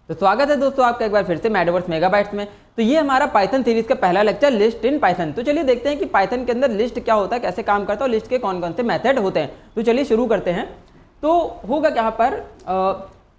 तो स्वागत है दोस्तों आपका एक बार फिर से मैडवर्स मेगाबाइट्स में। तो ये हमारा पाइथन सीरीज का पहला लेक्चर लिस्ट इन पाइथन। तो चलिए देखते हैं कि पाइथन के अंदर लिस्ट क्या होता है, कैसे काम करता है और लिस्ट के कौन कौन से मेथड होते हैं। तो चलिए शुरू करते हैं। तो होगा क्या यहाँ पर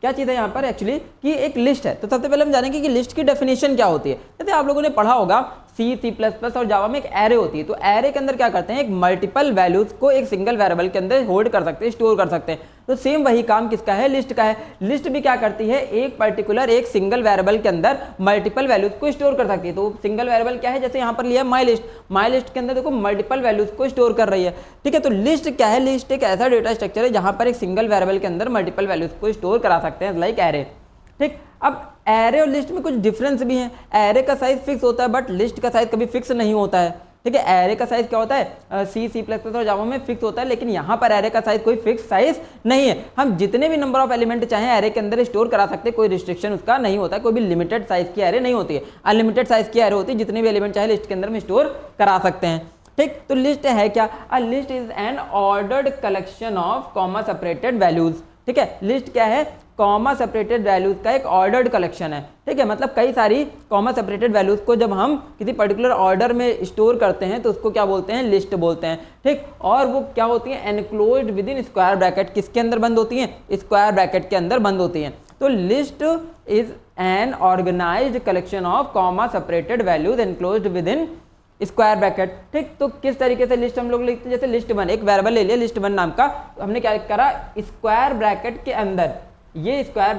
क्या चीज़ है यहाँ पर एक्चुअली कि एक लिस्ट है। तो सबसे पहले हम जानेंगे कि लिस्ट की डेफिनेशन क्या होती है। जैसे आप लोगों ने पढ़ा होगा C++ और जावा में एक एरे होती है। तो एरे के अंदर क्या करते हैं, एक मल्टीपल वैल्यूज को एक सिंगल वेरिएबल के अंदर होल्ड कर सकते हैं, स्टोर कर सकते हैं। तो सेम वही काम किसका है, लिस्ट का है। लिस्ट भी क्या करती है, एक पर्टिकुलर एक सिंगल वेरिएबल के अंदर मल्टीपल वैल्यूज को स्टोर कर सकती है। तो सिंगल वेरिएबल क्या है, जैसे यहाँ पर लिया माई लिस्ट के अंदर देखो मल्टीपल वैल्यूज को स्टोर कर रही है। ठीक है, तो लिस्ट क्या है, लिस्ट एक ऐसा डेटा स्ट्रक्चर है जहां पर एक सिंगल वेरिएबल के अंदर मल्टीपल वैल्यूज को स्टोर करा सकते हैं, लाइक एरे। ठीक, अब एरे और लिस्ट में कुछ डिफरेंस भी है। एरे का साइज फिक्स होता है बट लिस्ट का साइज कभी फिक्स नहीं होता है। ठीक है, एरे का साइज क्या होता है, C++ और जावा में फिक्स होता है, लेकिन यहाँ पर एरे का साइज कोई फिक्स साइज नहीं है। हम जितने भी नंबर ऑफ एलिमेंट चाहें एरे के अंदर स्टोर करा सकते हैं, कोई रिस्ट्रिक्शन उसका नहीं होता है। कोई भी लिमिटेड साइज की एरे नहीं होती है, अनलिमिटेड साइज की एरे होती है। जितने भी एलिमेंट चाहे लिस्ट के अंदर में स्टोर करा सकते हैं। ठीक, तो लिस्ट है क्या, a list is N ordered collection of comma separated values. ठीक है, लिस्ट क्या है, कॉमा सेपरेटेड वैल्यूज का एक ऑर्डर्ड कलेक्शन है। ठीक है, मतलब कई सारी कॉमा सेपरेटेड वैल्यूज को जब हम किसी पर्टिकुलर ऑर्डर में स्टोर करते हैं तो उसको क्या बोलते हैं, लिस्ट बोलते हैं। ठीक, और वो क्या होती है, enclosed within square bracket. किसके अंदर बंद होती है, स्क्वायर ब्रैकेट के अंदर बंद होती है। तो list is an organised collection of comma separated values enclosed within square bracket. ठीक, तो किस तरीके से लिस्ट हम लोग लिखते हैं, जैसे लिस्ट वन, एक वेरिएबल ले लिया लिस्ट वन नाम का, तो हमने क्या करा, स्क्वायर ब्रैकेट के अंदर, ये स्क्वायर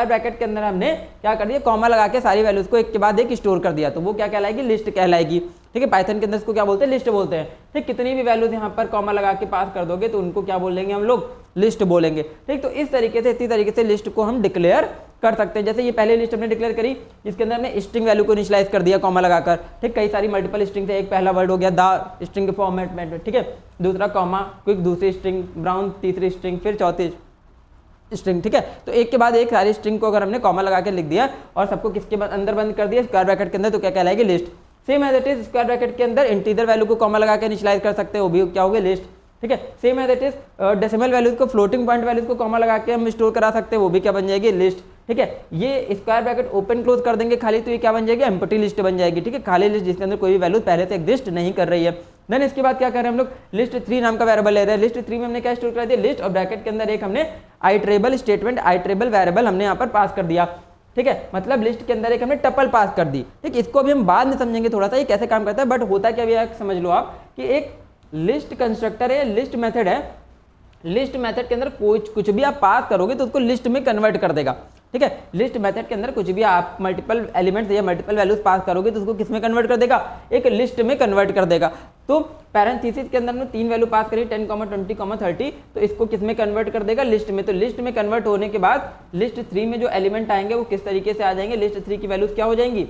ब्रैकेट के अंदर हमने क्या कर दिया, कॉमा लगा के सारी वैल्यूज को एक के बाद एक स्टोर कर दिया। तो वो क्या कहलाएगी, लिस्ट कहलाएगी। ठीक है, पाइथन के अंदर इसको क्या बोलते हैं, लिस्ट बोलते हैं। ठीक, कितनी भी वैल्यूज यहाँ पर कॉमा लगा के पास कर दोगे तो उनको क्या बोलेंगे हम लोग, लिस्ट बोलेंगे। ठीक, तो इस तरीके से इसी तरीके से लिस्ट को हम डिक्लेयर कर सकते हैं। जैसे ये पहले लिस्ट हमने डिक्लेयर करी जिसके अंदर हमने स्ट्रिंग वैल्यू को इनिशियलाइज कर दिया कॉमा लगाकर। ठीक, कई सारी मल्टीपल स्ट्रिंग थे, एक पहला वर्ड हो गया द स्ट्रिंग के फॉर्मेट में। ठीक है, दूसरा कॉमा, क्विक दूसरी स्ट्रिंग, ब्राउन तीसरी स्ट्रिंग, फिर चौथी स्ट्रिंग। ठीक है, तो एक के बाद एक सारी स्ट्रिंग को अगर हमने कॉमा लगा के लिख दिया और सबको किसके अंदर बंद कर दिया, स्क्वायर ब्रैकेट के अंदर, तो क्या कहलाएगी, list. Same as it is square bracket के अंदर इंटीजर वैल्यू को कॉमा लगा के इनिशियलाइज कर सकते हैं, वो भी क्या होगा, लिस्ट। ठीक है, same as it is decimal values को, फ्लोटिंग पॉइंट वैल्यूज को कॉमा लगा के हम स्टोर करा सकते हैं, वो भी क्या बन जाएगी, लिस्ट। ठीक है, ये स्क्वायर ब्रैकेट ओपन क्लोज कर देंगे खाली, तो ये क्या बन जाएगी, एम्प्टी लिस्ट बन जाएगी। ठीक है, खाली लिस्ट जिसके अंदर कोई भी वैल्यू पहले से एग्जिस्ट नहीं कर रही है। देन इसके बाद क्या कर रहे हैं हम लोग, लिस्ट 3 नाम का वेरिएबल ले रहे हैं। लिस्ट 3 में हमने क्या स्टोर कर दिया, लिस्ट, और ब्रैकेट के अंदर एक हमने आइटरेबल स्टेटमेंट, आइटरेबल वेरिएबल हमने यहाँ पर पास कर दिया। ठीक है, मतलब लिस्ट के अंदर एक हमने टपल पास कर दी। ठीक, इसको अभी हम बाद में समझेंगे थोड़ा सा ये कैसे काम करता है, बट होता क्या भी समझ लो आप कि एक लिस्ट कंस्ट्रक्टर है, लिस्ट मेथड है। लिस्ट मेथड के अंदर कुछ भी आप पास करोगे तो उसको लिस्ट में कन्वर्ट कर देगा। ठीक है, लिस्ट मेथड के अंदर कुछ भी आप मल्टीपल एलिमेंट्स या मल्टीपल वैल्यूज पास करोगे तो उसको किस में कन्वर्ट कर देगा, एक लिस्ट में कन्वर्ट कर देगा। तो पैरेंथेसिस के अंदर में 3 वैल्यू पास करी 10, 20, 30, तो इसको किस में कन्वर्ट कर देगा, लिस्ट में। तो लिस्ट में कन्वर्ट होने के बाद लिस्ट 3 में जो एलिमेंट आएंगे वो किस तरीके से आ जाएंगे, लिस्ट 3 की वैल्यूज क्या हो जाएंगी,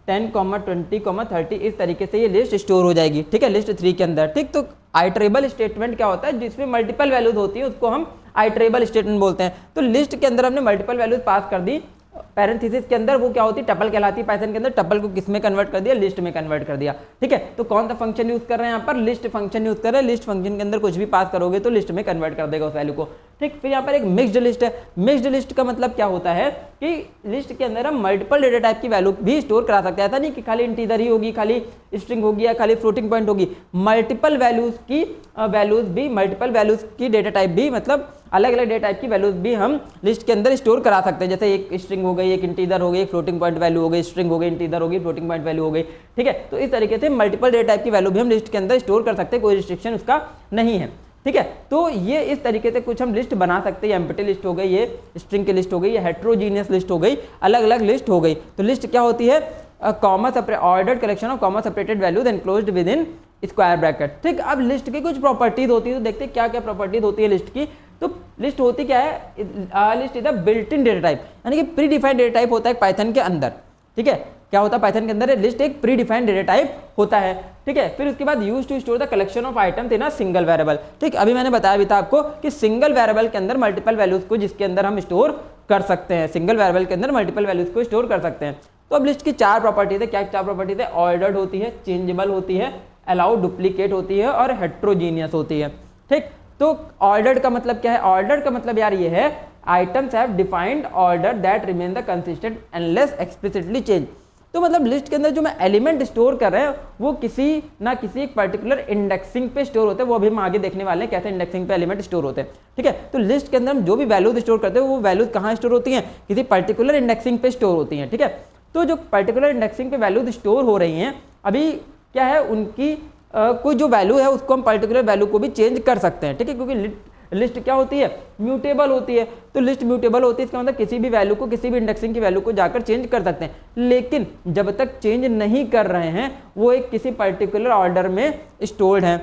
10, 20, 30, इस तरीके से ये लिस्ट स्टोर हो जाएगी। ठीक है, लिस्ट 3 के अंदर। ठीक, तो आइटरेबल स्टेटमेंट क्या होता है, जिसमें मल्टीपल वैल्यूज होती है उसको हम आइटरेबल स्टेटमेंट बोलते हैं। तो लिस्ट के अंदर हमने मल्टीपल वैल्यूज पास कर दी, पैरेंथेसिस के अंदर वो क्या होती है, टपल कहलाती है। पाइथन के अंदर टपल को किस में कन्वर्ट कर दिया, लिस्ट में कन्वर्ट कर दिया। ठीक है, तो कौन सा फंक्शन यूज कर रहे हैं यहाँ पर, लिस्ट फंक्शन यूज कर रहे हैं। लिस्ट फंक्शन के अंदर कुछ भी पास करोगे तो लिस्ट में कन्वर्ट कर देगा उस वैल्यू को। ठीक, फिर यहाँ पर एक मिक्स्ड लिस्ट है। मिक्स्ड लिस्ट का मतलब क्या होता है कि लिस्ट के अंदर हम मल्टीपल डेटा टाइप की वैल्यू भी स्टोर करा सकते हैं। ऐसा नहीं कि खाली इंटीजर ही होगी, खाली स्ट्रिंग होगी या खाली फ्लोटिंग पॉइंट होगी। मल्टीपल वैल्यूज की मल्टीपल वैल्यूज की डेटा टाइप भी, मतलब अलग अलग डेटा टाइप की वैल्यूज भी हम लिस्ट के अंदर स्टोर करा सकते हैं। जैसे एक स्ट्रिंग हो गई, एक इंटीजर हो गई, एक फ्लोटिंग पॉइंट वैल्यू हो गई, स्ट्रिंग हो गई, इंटीजर हो गई, फ्लोटिंग पॉइंट वैल्यू हो गई। ठीक है, तो इस तरीके से मल्टीपल डेटा टाइप की वैल्यू भी हम लिस्ट के अंदर स्टोर कर सकते हैं, कोई रिस्ट्रिक्शन उसका नहीं है। ठीक है, तो ये इस तरीके से कुछ हम लिस्ट बना सकते हैं। एम्प्टी लिस्ट हो गई, ये स्ट्रिंग की लिस्ट हो गई, ये हेट्रोजीनियस लिस्ट हो गई, अलग अलग लिस्ट हो गई। तो लिस्ट क्या होती है, comma separate ordered collection of comma separated values enclosed within square bracket. ठीक, अब लिस्ट की कुछ प्रॉपर्टीज होती है, तो देखते हैं क्या क्या प्रॉपर्टीज होती है लिस्ट की। तो लिस्ट होती क्या है, list is a built in data type, यानी कि प्री डिफाइंड डेटा टाइप होता है पाइथन के अंदर। ठीक है, क्या होता है पाइथन के अंदर, लिस्ट एक प्री डिफाइंड डेटा टाइप होता है। ठीक है, फिर उसके बाद use to store the collection of items in a single variable. ठीक, अभी मैंने बताया भी था आपको कि सिंगल वेरिएबल के अंदर मल्टीपल वैल्यूज को जिसके अंदर हम स्टोर कर सकते हैं, सिंगल वेरिएबल के अंदर मल्टीपल वैल्यूज को स्टोर कर सकते हैं। तो अब लिस्ट की 4 प्रॉपर्टीज है। क्या 4 प्रॉपर्टीज है, ऑर्डर्ड होती है, चेंजेबल होती है, अलाउ डुप्लीकेट होती है और हेट्रोजीनियस होती है। ठीक, तो ऑर्डर्ड का मतलब क्या है, ऑर्डर्ड का मतलब यार ये है items have defined order that remain the consistent unless explicitly change. तो मतलब लिस्ट के अंदर जो मैं एलिमेंट स्टोर कर रहे हैं वो किसी ना किसी एक पर्टिकुलर इंडेक्सिंग पे स्टोर होते हैं, वो अभी हम आगे देखने वाले हैं कैसे इंडेक्सिंग पे एलिमेंट स्टोर होते हैं, ठीक है। तो लिस्ट के अंदर हम जो भी वैल्यूज स्टोर करते हैं वो वैल्यूज कहाँ स्टोर होती हैं, किसी पर्टिकुलर इंडेक्सिंग पे स्टोर होती हैं, ठीक है। तो जो पर्टिकुलर इंडेक्सिंग पे वैल्यूज स्टोर हो रही हैं अभी क्या है, उनकी कोई जो वैल्यू है उसको हम पर्टिकुलर वैल्यू को भी चेंज कर सकते हैं, ठीक है, क्योंकि लिस्ट क्या होती है, म्यूटेबल होती है। तो लिस्ट म्यूटेबल होती है, इसका मतलब किसी भी वैल्यू को किसी भी इंडेक्सिंग की वैल्यू को जाकर चेंज कर सकते हैं, लेकिन जब तक चेंज नहीं कर रहे हैं वो एक किसी पर्टिकुलर ऑर्डर में स्टोर्ड है,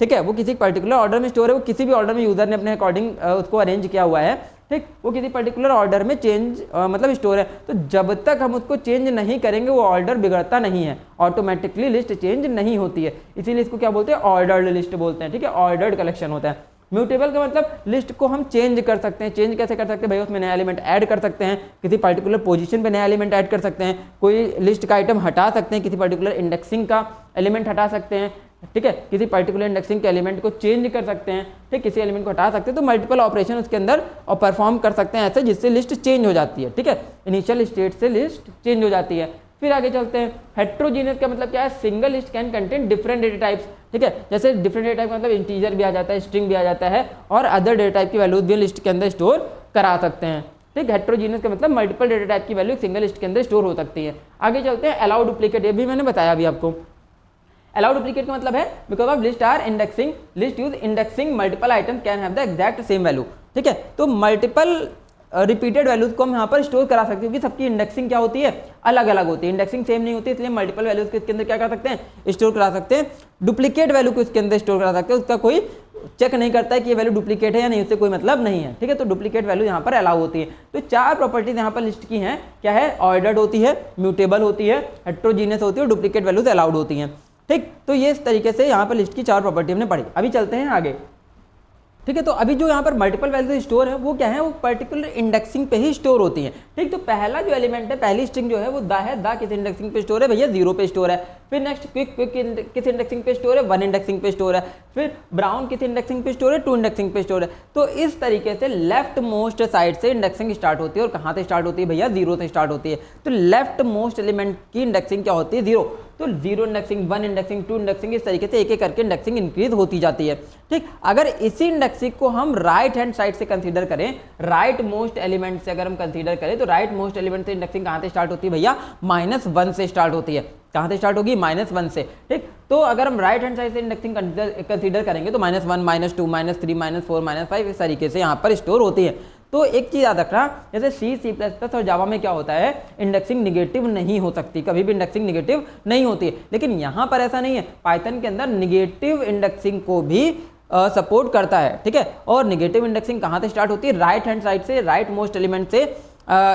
ठीक है। वो किसी पर्टिकुलर ऑर्डर में स्टोर है, वो किसी भी ऑर्डर में यूजर ने अपने अकॉर्डिंग उसको अरेंज किया हुआ है, ठीक, वो किसी पर्टिकुलर ऑर्डर में चेंज मतलब स्टोर है। तो जब तक हम उसको चेंज नहीं करेंगे वो ऑर्डर बिगड़ता नहीं है, ऑटोमेटिकली लिस्ट चेंज नहीं होती है, इसीलिए इसको क्या बोलते हैं, ऑर्डर्ड लिस्ट बोलते हैं, ठीक है, ऑर्डर्ड कलेक्शन होता है। म्यूटेबल का मतलब लिस्ट को हम चेंज कर सकते हैं। चेंज कैसे कर सकते हैं भाई, उसमें नया एलिमेंट ऐड कर सकते हैं, किसी पर्टिकुलर पोजीशन पे नया एलिमेंट ऐड कर सकते हैं, कोई लिस्ट का आइटम हटा सकते हैं, किसी पर्टिकुलर इंडेक्सिंग का एलिमेंट हटा सकते हैं, ठीक है, किसी पर्टिकुलर इंडेक्सिंग के एलिमेंट को चेंज कर सकते हैं, ठीक, किसी एलिमेंट को हटा सकते हैं। तो मल्टीपल ऑपरेशन उसके अंदर और परफॉर्म कर सकते हैं ऐसे जिससे लिस्ट चेंज हो जाती है, ठीक है, इनिशियल स्टेट से लिस्ट चेंज हो जाती है। फिर आगे चलते हैं, हेट्रोजीनियस का मतलब क्या है, single list can contain different data types, ठीक है, जैसे डिफरेंट डेटा टाइप का मतलब इंटीजर भी आ जाता है, स्ट्रिंग भी आ जाता है और अदर डेटा टाइप की वैल्यूज भी लिस्ट के अंदर स्टोर करा सकते हैं, ठीक। हेट्रोजीनियस का मतलब मल्टीपल डेटा टाइप की वैल्यू सिंगल लिस्ट के अंदर स्टोर हो सकती है। आगे चलते हैं, अलाउ डुप्लीकेट, ये भी मैंने बताया अभी आपको। अलाउ डुप्लीकेट का मतलब है because of list are indexing, list use indexing multiple item can have the exact same value, ठीक है। तो मल्टीपल रिपीटेड वैल्यूज को हम यहाँ पर स्टोर करा सकते हैं, क्योंकि सबकी इंडेक्सिंग क्या होती है, अलग अलग होती है, इंडेक्सिंग सेम नहीं होती, इसलिए मल्टीपल वैल्यूज को इसके अंदर क्या कर सकते हैं, स्टोर करा सकते हैं। डुप्लीकेट वैल्यू को इसके अंदर स्टोर करा सकते हैं, उसका कोई चेक नहीं करता है कि ये वैल्यू डुप्लीकेट है या नहीं, उससे कोई मतलब नहीं है, ठीक है। तो डुप्लीकेट वैल्यू यहाँ पर अलाउ होती है। तो चार प्रॉपर्टीज यहाँ पर लिस्ट की हैं, क्या है, ऑर्डर्ड होती है, म्यूटेबल होती है, हेट्रोजीनियस होती है और डुप्लीकेट वैल्यूज अलाउड होती हैं, ठीक। तो ये इस तरीके से यहाँ पर लिस्ट की चार प्रॉपर्टी हमने पढ़ी। अभी चलते हैं आगे, ठीक है। तो अभी जो यहाँ पर मल्टीपल वैल्यू स्टोर है वो क्या है, वो पर्टिकुलर इंडेक्सिंग पे ही स्टोर होती है, ठीक। तो पहला जो एलिमेंट है, पहली स्ट्रिंग जो है वो द है, द किस इंडेक्सिंग पे स्टोर है भैया, 0 पे स्टोर है। फिर नेक्स्ट क्विक, क्विक किस इंडेक्सिंग पे स्टोर है, 1 इंडेक्सिंग पे स्टोर है। फिर ब्राउन किस इंडेक्सिंग पे स्टोर है, 2 इंडेक्सिंग पे स्टोर है। तो इस तरीके से लेफ्ट मोस्ट साइड से इंडेक्सिंग स्टार्ट होती है, और कहाँ से स्टार्ट होती है भैया, 0 से स्टार्ट होती है। तो लेफ्ट मोस्ट एलिमेंट की इंडेक्सिंग क्या होती है, 0। तो 0 इंडेक्सिंग, 1 इंडेक्सिंग, 2 इंडेक्सिंग, इस तरीके से एक एक करके इंडेक्सिंग इंक्रीज होती जाती है, ठीक। अगर इसी इंडेक्सिंग को हम राइट हैंड साइड से कंसीडर करें, राइट मोस्ट एलिमेंट से अगर हम कंसीडर करें, तो राइट मोस्ट एलिमेंट से इंडेक्सिंग कहाँ से स्टार्ट होती है भैया, -1 से स्टार्ट होती है। कहाँ से स्टार्ट होगी, -1 से, ठीक। तो अगर हम राइट हैंड साइड से इंडेक्सिंग कंसीडर करेंगे तो -1, -2, -3, -4, -5 इस तरीके से यहाँ पर स्टोर होती है। तो एक चीज़ याद रखना, जैसे C++ और जावा में क्या होता है, इंडेक्सिंग निगेटिव नहीं हो सकती, कभी भी इंडेक्सिंग निगेटिव नहीं होती है, लेकिन यहाँ पर ऐसा नहीं है। पाइथन के अंदर निगेटिव इंडेक्सिंग को भी सपोर्ट करता है, ठीक है। और निगेटिव इंडेक्सिंग कहाँ से स्टार्ट होती है, राइट हैंड साइड से, राइट मोस्ट एलिमेंट से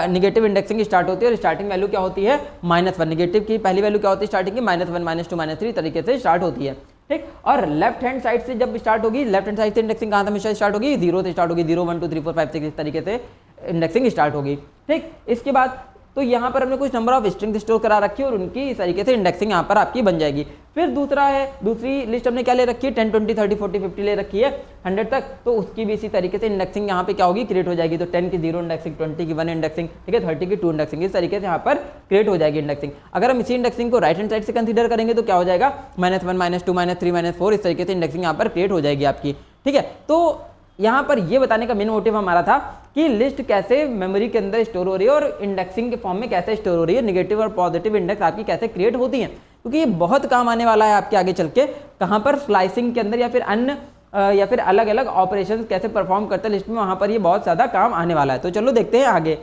निगेटिव इंडेक्सिंग स्टार्ट होती है, और स्टार्टिंग वैल्यू क्या होती है, -1। निगेटिव की पहली वैल्यू क्या होती है स्टार्टिंग की, -1, -2, -3 तरीके से स्टार्ट होती है, ठीक। और लेफ्ट हैंड साइड से जब स्टार्ट होगी, लेफ्ट हैंड साइड से इंडेक्सिंग कहाँ हमेशा स्टार्ट होगी, 0 से स्टार्ट होगी, 0, 1, 2, 3, 4, 5, 6 इस तरीके से इंडेक्सिंग स्टार्ट होगी, ठीक। इसके बाद तो यहाँ पर हमने कुछ नंबर ऑफ स्ट्रिंग स्टोर करा रखी है और उनकी इस तरीके से इंडेक्सिंग यहाँ पर आपकी बन जाएगी। फिर दूसरा है, दूसरी लिस्ट हमने क्या ले रखी है, 10, 20, 30, 40, 50 ले रखी है 100 तक, तो उसकी भी इसी तरीके से इंडेक्सिंग यहाँ पे क्या होगी, क्रिएट हो जाएगी। तो 10 की 0 इंडेक्सिंग, 20 की 1 इंडेक्सिंग, ठीक है, 30 की 2 इंडेक्सिंग, इस तरीके से यहाँ पर क्रिएट हो जाएगी इंडेक्सिंग। अगर हम इसी इंडेक्सिंग को राइट हैंड साइड से कंसीडर करेंगे तो क्या हो जाएगा, -1, -2, -3, -4 इस तरीके से इंडेक्सिंग यहाँ पर क्रिएट हो जाएगी आपकी, ठीक है। तो यहाँ पर ये बताने का मेन मोटिव हमारा था कि लिस्ट कैसे मेमोरी के अंदर स्टोर हो रही है और इंडेक्सिंग के फॉर्म में कैसे स्टोर हो रही है, नेगेटिव और पॉजिटिव इंडेक्स आपकी कैसे क्रिएट होती हैं, क्योंकि ये बहुत काम आने वाला है आपके आगे चल के, कहाँ पर स्लाइसिंग के अंदर या फिर अन्य या फिर अलग अलग ऑपरेशन कैसे परफॉर्म करते हैं लिस्ट में, वहाँ पर ये बहुत ज़्यादा काम आने वाला है। तो चलो देखते हैं आगे।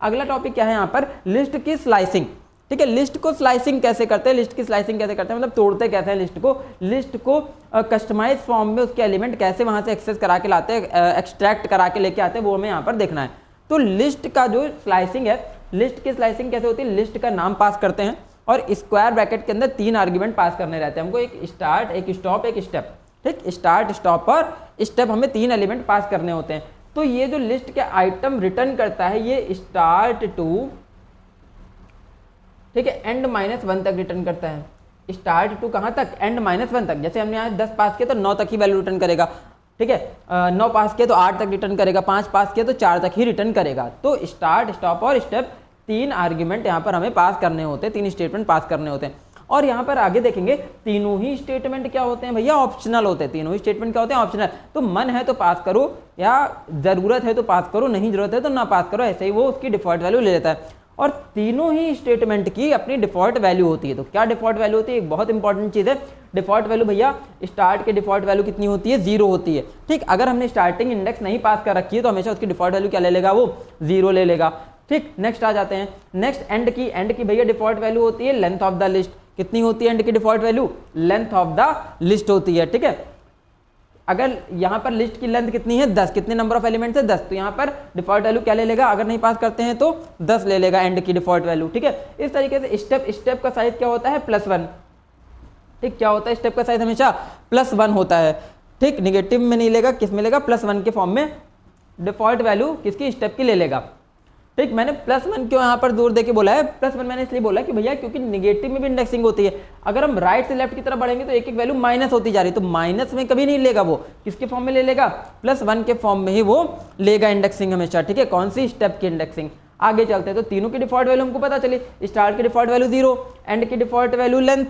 अगला टॉपिक क्या है यहाँ पर, लिस्ट की स्लाइसिंग, ठीक है। लिस्ट को स्लाइसिंग कैसे करते हैं, लिस्ट की स्लाइसिंग कैसे करते हैं, मतलब तोड़ते कैसे हैं लिस्ट को कस्टमाइज फॉर्म में उसके एलिमेंट कैसे वहां से एक्सेस करा के लाते हैं, एक्सट्रैक्ट करा के लेके आते हैं, वो हमें यहाँ पर देखना है। तो लिस्ट का जो स्लाइसिंग है, लिस्ट की स्लाइसिंग कैसे होती है, लिस्ट का नाम पास करते हैं और स्क्वायर ब्रैकेट के अंदर 3 आर्ग्यूमेंट पास करने रहते हैं हमको, एक स्टार्ट, एक स्टॉप, एक स्टेप, ठीक। स्टार्ट, स्टॉप और स्टेप हमें 3 एलिमेंट पास करने होते हैं। तो ये जो लिस्ट के आइटम रिटर्न करता है, ये स्टार्ट टू, ठीक है, एंड -1 तक रिटर्न करता है। स्टार्ट टू कहाँ तक, एंड -1 तक। जैसे हमने यहाँ 10 पास किया तो 9 तक ही वैल्यू रिटर्न करेगा, ठीक है। 9 पास किया तो 8 तक रिटर्न करेगा, 5 पास किया तो 4 तक ही रिटर्न करेगा। तो स्टार्ट, स्टॉप और स्टेप 3 आर्ग्यूमेंट यहाँ पर हमें पास करने होते हैं, 3 स्टेटमेंट पास करने होते हैं। और यहाँ पर आगे देखेंगे तीनों ही स्टेटमेंट क्या होते हैं भैया, ऑप्शनल होते हैं। तीनों ही स्टेटमेंट क्या होते हैं, ऑप्शनल। तो मन है तो पास करो या जरूरत है तो पास करो, नहीं जरूरत है तो ना पास करो, ऐसे ही वो उसकी डिफॉल्ट वैल्यू ले लेता है। और तीनों ही स्टेटमेंट की अपनी डिफॉल्ट वैल्यू होती है। तो क्या डिफॉल्ट वैल्यू होती है, एक बहुत इंपॉर्टेंट चीज़ है। डिफॉल्ट वैल्यू भैया स्टार्ट के डिफॉल्ट वैल्यू कितनी होती है, 0 होती है। ठीक, अगर हमने स्टार्टिंग इंडेक्स नहीं पास कर रखी है तो हमेशा उसकी डिफॉल्ट वैल्यू क्या ले लेगा, वो 0 ले लेगा। ठीक, नेक्स्ट आ जाते हैं। नेक्स्ट एंड की भैया डिफॉल्ट वैल्यू होती है लेंथ ऑफ द लिस्ट। कितनी होती है एंड की default value, length of the list होती है। ठीक है, अगर यहाँ पर लिस्ट की लेंथ कितनी है 10, कितने नंबर ऑफ एलिमेंट्स है 10, तो यहाँ पर डिफॉल्ट वैल्यू क्या ले लेगा, अगर नहीं पास करते हैं तो 10 ले लेगा एंड की डिफॉल्ट वैल्यू। ठीक है, इस तरीके से स्टेप का साइज क्या होता है, +1। ठीक, क्या होता है स्टेप का साइज हमेशा +1 होता है। ठीक, निगेटिव में नहीं लेगा, किस में लेगा, +1 के फॉर्म में डिफॉल्ट वैल्यू किसकी, स्टेप की ले लेगा। ठीक, मैंने +1 क्यों यहाँ पर जोर देके बोला है, +1 मैंने इसलिए बोला कि भैया क्योंकि निगेटिव में भी इंडेक्सिंग होती है। अगर हम राइट से लेफ्ट की तरफ बढ़ेंगे तो एक एक वैल्यू माइनस होती जा रही है, तो माइनस में कभी नहीं लेगा, वो किसके फॉर्म में ले लेगा, +1 के फॉर्म में ही वो लेगा इंडेक्सिंग हमेशा। ठीक है, कौन सी, स्टेप की इंडेक्सिंग। आगे चलते हैं तो तीनों की डिफॉल्ट वैल्यू हमको पता चली, स्टार्ट की डिफॉल्ट वैल्यू 0, एंड की डिफॉल्ट वैल्यू लेंथ,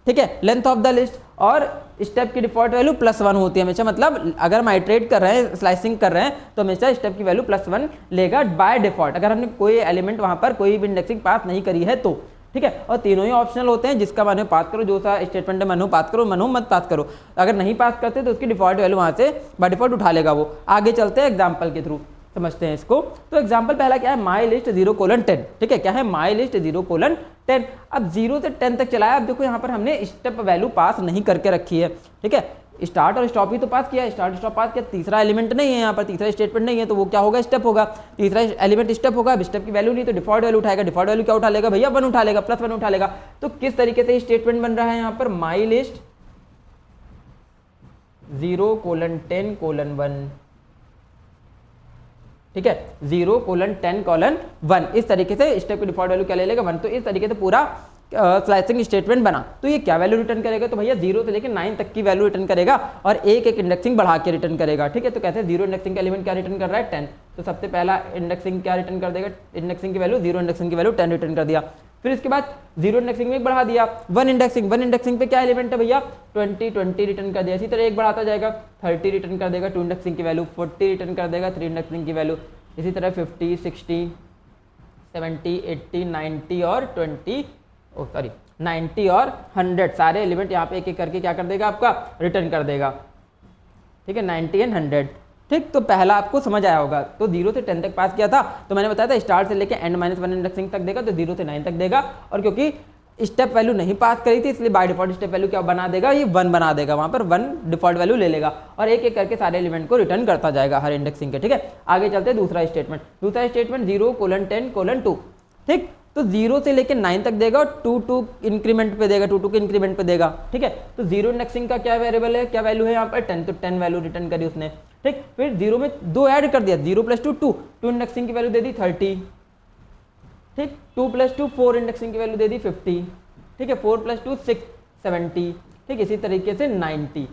ठीक है, लेंथ ऑफ द लिस्ट, और स्टेप की डिफॉल्ट वैल्यू +1 होती है हमेशा। मतलब अगर हम आइट्रेट कर रहे हैं, स्लाइसिंग कर रहे हैं, तो हमेशा स्टेप की वैल्यू +1 लेगा बाय डिफॉल्ट, अगर हमने कोई एलिमेंट वहां पर कोई भी इंडेक्सिंग पास नहीं करी है तो। ठीक है, और तीनों ही ऑप्शनल होते हैं, जिसका मन हो पास करो, जो सा स्टेटमेंट है मन हो पास करो, मन हो मत पास करो। अगर नहीं पास करते तो उसकी डिफॉल्ट वैल्यू वहां से बाय डिफॉल्ट उठा लेगा वो। आगे चलते हैं एग्जाम्पल के थ्रू समझते हैं इसको। तो एग्जाम्पल पहला क्या है, माई लिस्ट 0:10। ठीक है, क्या है, माई लिस्ट 0:10। अब 0 से 10 तक चलाया। अब देखो यहाँ पर हमने स्टेप वैल्यू पास नहीं करके रखी है। ठीक है, स्टार्ट और स्टॉप ही तो पास किया, स्टार्ट स्टॉप पास किया, तीसरा एलिमेंट नहीं है यहाँ पर, तीसरा स्टेटमेंट नहीं है, तो वो क्या होगा, स्टेप होगा। तीसरा एलिमेंट स्टेप होगा, अब स्टेप की वैल्यू नहीं तो डिफॉल्ट वैल्यू उठाएगा। डिफॉल्ट वैल्यू क्या उठा लेगा भैया, 1 उठा लेगा, +1 उठा लेगा। तो किस तरीके से स्टेटमेंट बन रहा है यहाँ पर, माई लिस्ट 0:10:1। ठीक है, 0:10:1, इस तरीके से स्टेप की डिफॉल्ट वैल्यू क्या ले लेगा, 1। तो इस तरीके से पूरा स्लाइसिंग स्टेटमेंट बना। तो ये क्या वैल्यू रिटर्न करेगा, तो भैया 0 से लेकर 9 तक की वैल्यू रिटर्न करेगा और एक एक इंडेक्सिंग बढ़ा के रिटर्न करेगा। ठीक है, तो कैसे, 0 इंडेक्सिंग का एलिमेंट क्या रिटर्न कर रहा है, 10। तो सबसे पहला इंडेक्सिंग क्या रिटर्न कर देगा, इंडेक्सिंग की वैल्यू 0 इंडेक्सिंग की वैल्यू 10 रिटर्न कर दिया। फिर इसके बाद 0 इंडेक्सिंग में बढ़ा दिया, 1 इंडेक्सिंग पे क्या एलिमेंट है भैया, 20 रिटर्न कर दिया। इसी तरह एक बढ़ाता जाएगा, 30 रिटर्न कर देगा 2 इंडेक्सिंग की वैल्यू, 40 रिटर्न कर देगा 3 इंडेक्सिंग की वैल्यू। इसी तरह 50, 60, 70, 80, 90 और 90 और 100 सारे एलिमेंट यहाँ पे एक एक करके क्या कर देगा, आपका रिटर्न कर देगा। ठीक है, 90 एंड 100। ठीक, तो पहला आपको समझ आया होगा। तो 0 से 10 तक पास किया था, तो मैंने बताया था स्टार्ट से लेके n-1 इंडेक्सिंग तक देगा, तो 0 से 9 तक देगा। और क्योंकि स्टेप वैल्यू नहीं पास करी थी, इसलिए बाय डिफॉल्ट स्टेप वैल्यू क्या बना देगा, ये 1 बना देगा, वहां पर 1 डिफॉल्ट वैल्यू ले लेगा और एक एक करके सारे एलिमेंट को रिटर्न करता जाएगा हर इंडेक्सिंग के। ठीक है, आगे चलते हैं दूसरा स्टेटमेंट 0:10:2। ठीक, तो 0 से लेकर 9 तक देगा और 2 इंक्रीमेंट पे देगा, 2 के इंक्रीमेंट पे देगा। ठीक है, तो 0 इंडेक्सिंग का क्या वेरिएबल है, क्या वैल्यू है यहाँ पर 10, तो 10 वैल्यू रिटर्न करी उसने। ठीक, फिर 0 में 2 ऐड कर दिया, 0 + 2 2 इंडेक्सिंग की वैल्यू दे दी 30। ठीक, 2 + 2 4 इंडेक्सिंग की वैल्यू दे दी 50। ठीक है, 4 + 2 6 70। ठीक, इसी तरीके से 90।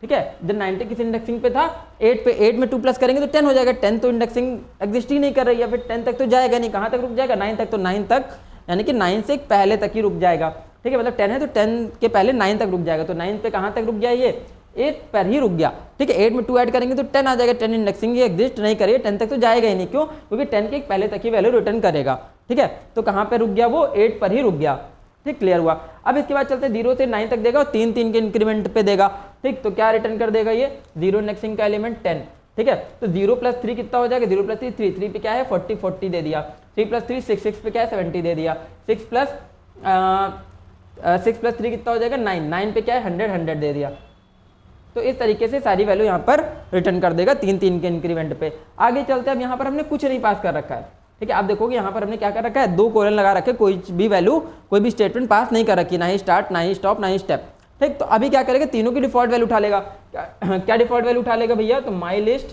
ठीक है, जब 90 किस इंडेक्सिंग पे था, 8 पे, 8 में 2 प्लस करेंगे तो 10 हो जाएगा। 10 तो इंडेक्सिंग एग्जिस्ट ही नहीं कर रही है, फिर 10 तक तो जाएगा नहीं, कहाँ तक रुक जाएगा, 9 तक। तो 9 तक यानी कि 9 से पहले तक ही रुक जाएगा। ठीक है, मतलब 10 है तो 10 के पहले 9 तक रुक जाएगा। तो 9 पे कहाँ तक रुक गया, ये 8 पर ही रुक गया। ठीक है, 8 में 2 ऐड करेंगे तो 10 आ जाएगा। 10 इंडेक्सिंग ये एग्जिस्ट नहीं करिए, 10 तक तो जाएगा ही नहीं। क्यों, क्योंकि 10 के पहले तक ही वैल्यू रिटर्न करेगा। ठीक है, तो कहाँ पर रुक गया, वो 8 पर ही रुक गया। ठीक, क्लियर हुआ। अब इसके बाद चलते हैं 0 से 9 तक देगा और 3 के इंक्रीमेंट पे देगा। ठीक, तो क्या रिटर्न कर देगा ये, 0 इंडेक्सिंग का एलिमेंट 10। ठीक है, तो 0 + 3 कितना हो जाएगा, 0 + 3 3 पे क्या है 40 दे दिया। 3 + 3 6 पे क्या है 70 दे दिया। 6 + 3 कितना हो जाएगा 9 पे क्या है 100 दे दिया। तो इस तरीके से सारी वैल्यू यहाँ पर रिटर्न कर देगा 3 के इंक्रीमेंट पे। आगे चलते हैं, अब यहाँ पर हमने कुछ नहीं पास कर रखा है। ठीक है, आप देखोगे यहाँ पर हमने क्या कर रखा है, 2 कोलन लगा रखे, कोई भी वैल्यू, कोई भी स्टेटमेंट पास नहीं कर रखी, ना ही स्टार्ट, ना ही स्टॉप, ना ही स्टेप। ठीक, तो अभी क्या करेगा, तीनों की डिफॉल्ट वैल्यू उठा लेगा। क्या डिफॉल्ट वैल्यू उठा लेगा भैया, तो माई लिस्ट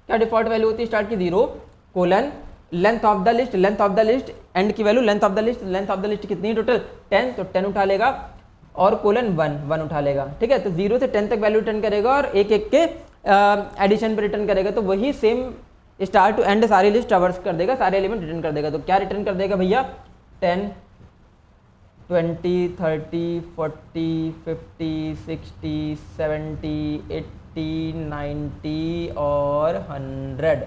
क्या डिफॉल्ट वैल्यू होती है स्टार्ट की, 0:, length of the list, end की value length of the list कितनी टोटल 10, तो 10 उठा लेगा। और कोलन 1 उठा लेगा, ठीक है। तो 0 से 10 तक वैल्यू रिटर्न करेगा और एक एक के एडिशन पे रिटर्न करेगा, तो वही सेम स्टार्ट टू एंड सारी लिस्ट ट्रैवर्स कर देगा, सारे एलिमेंट रिटर्न कर देगा। तो क्या रिटर्न कर देगा भैया, 10 20 30 40 50 60 70 80 90 और 100,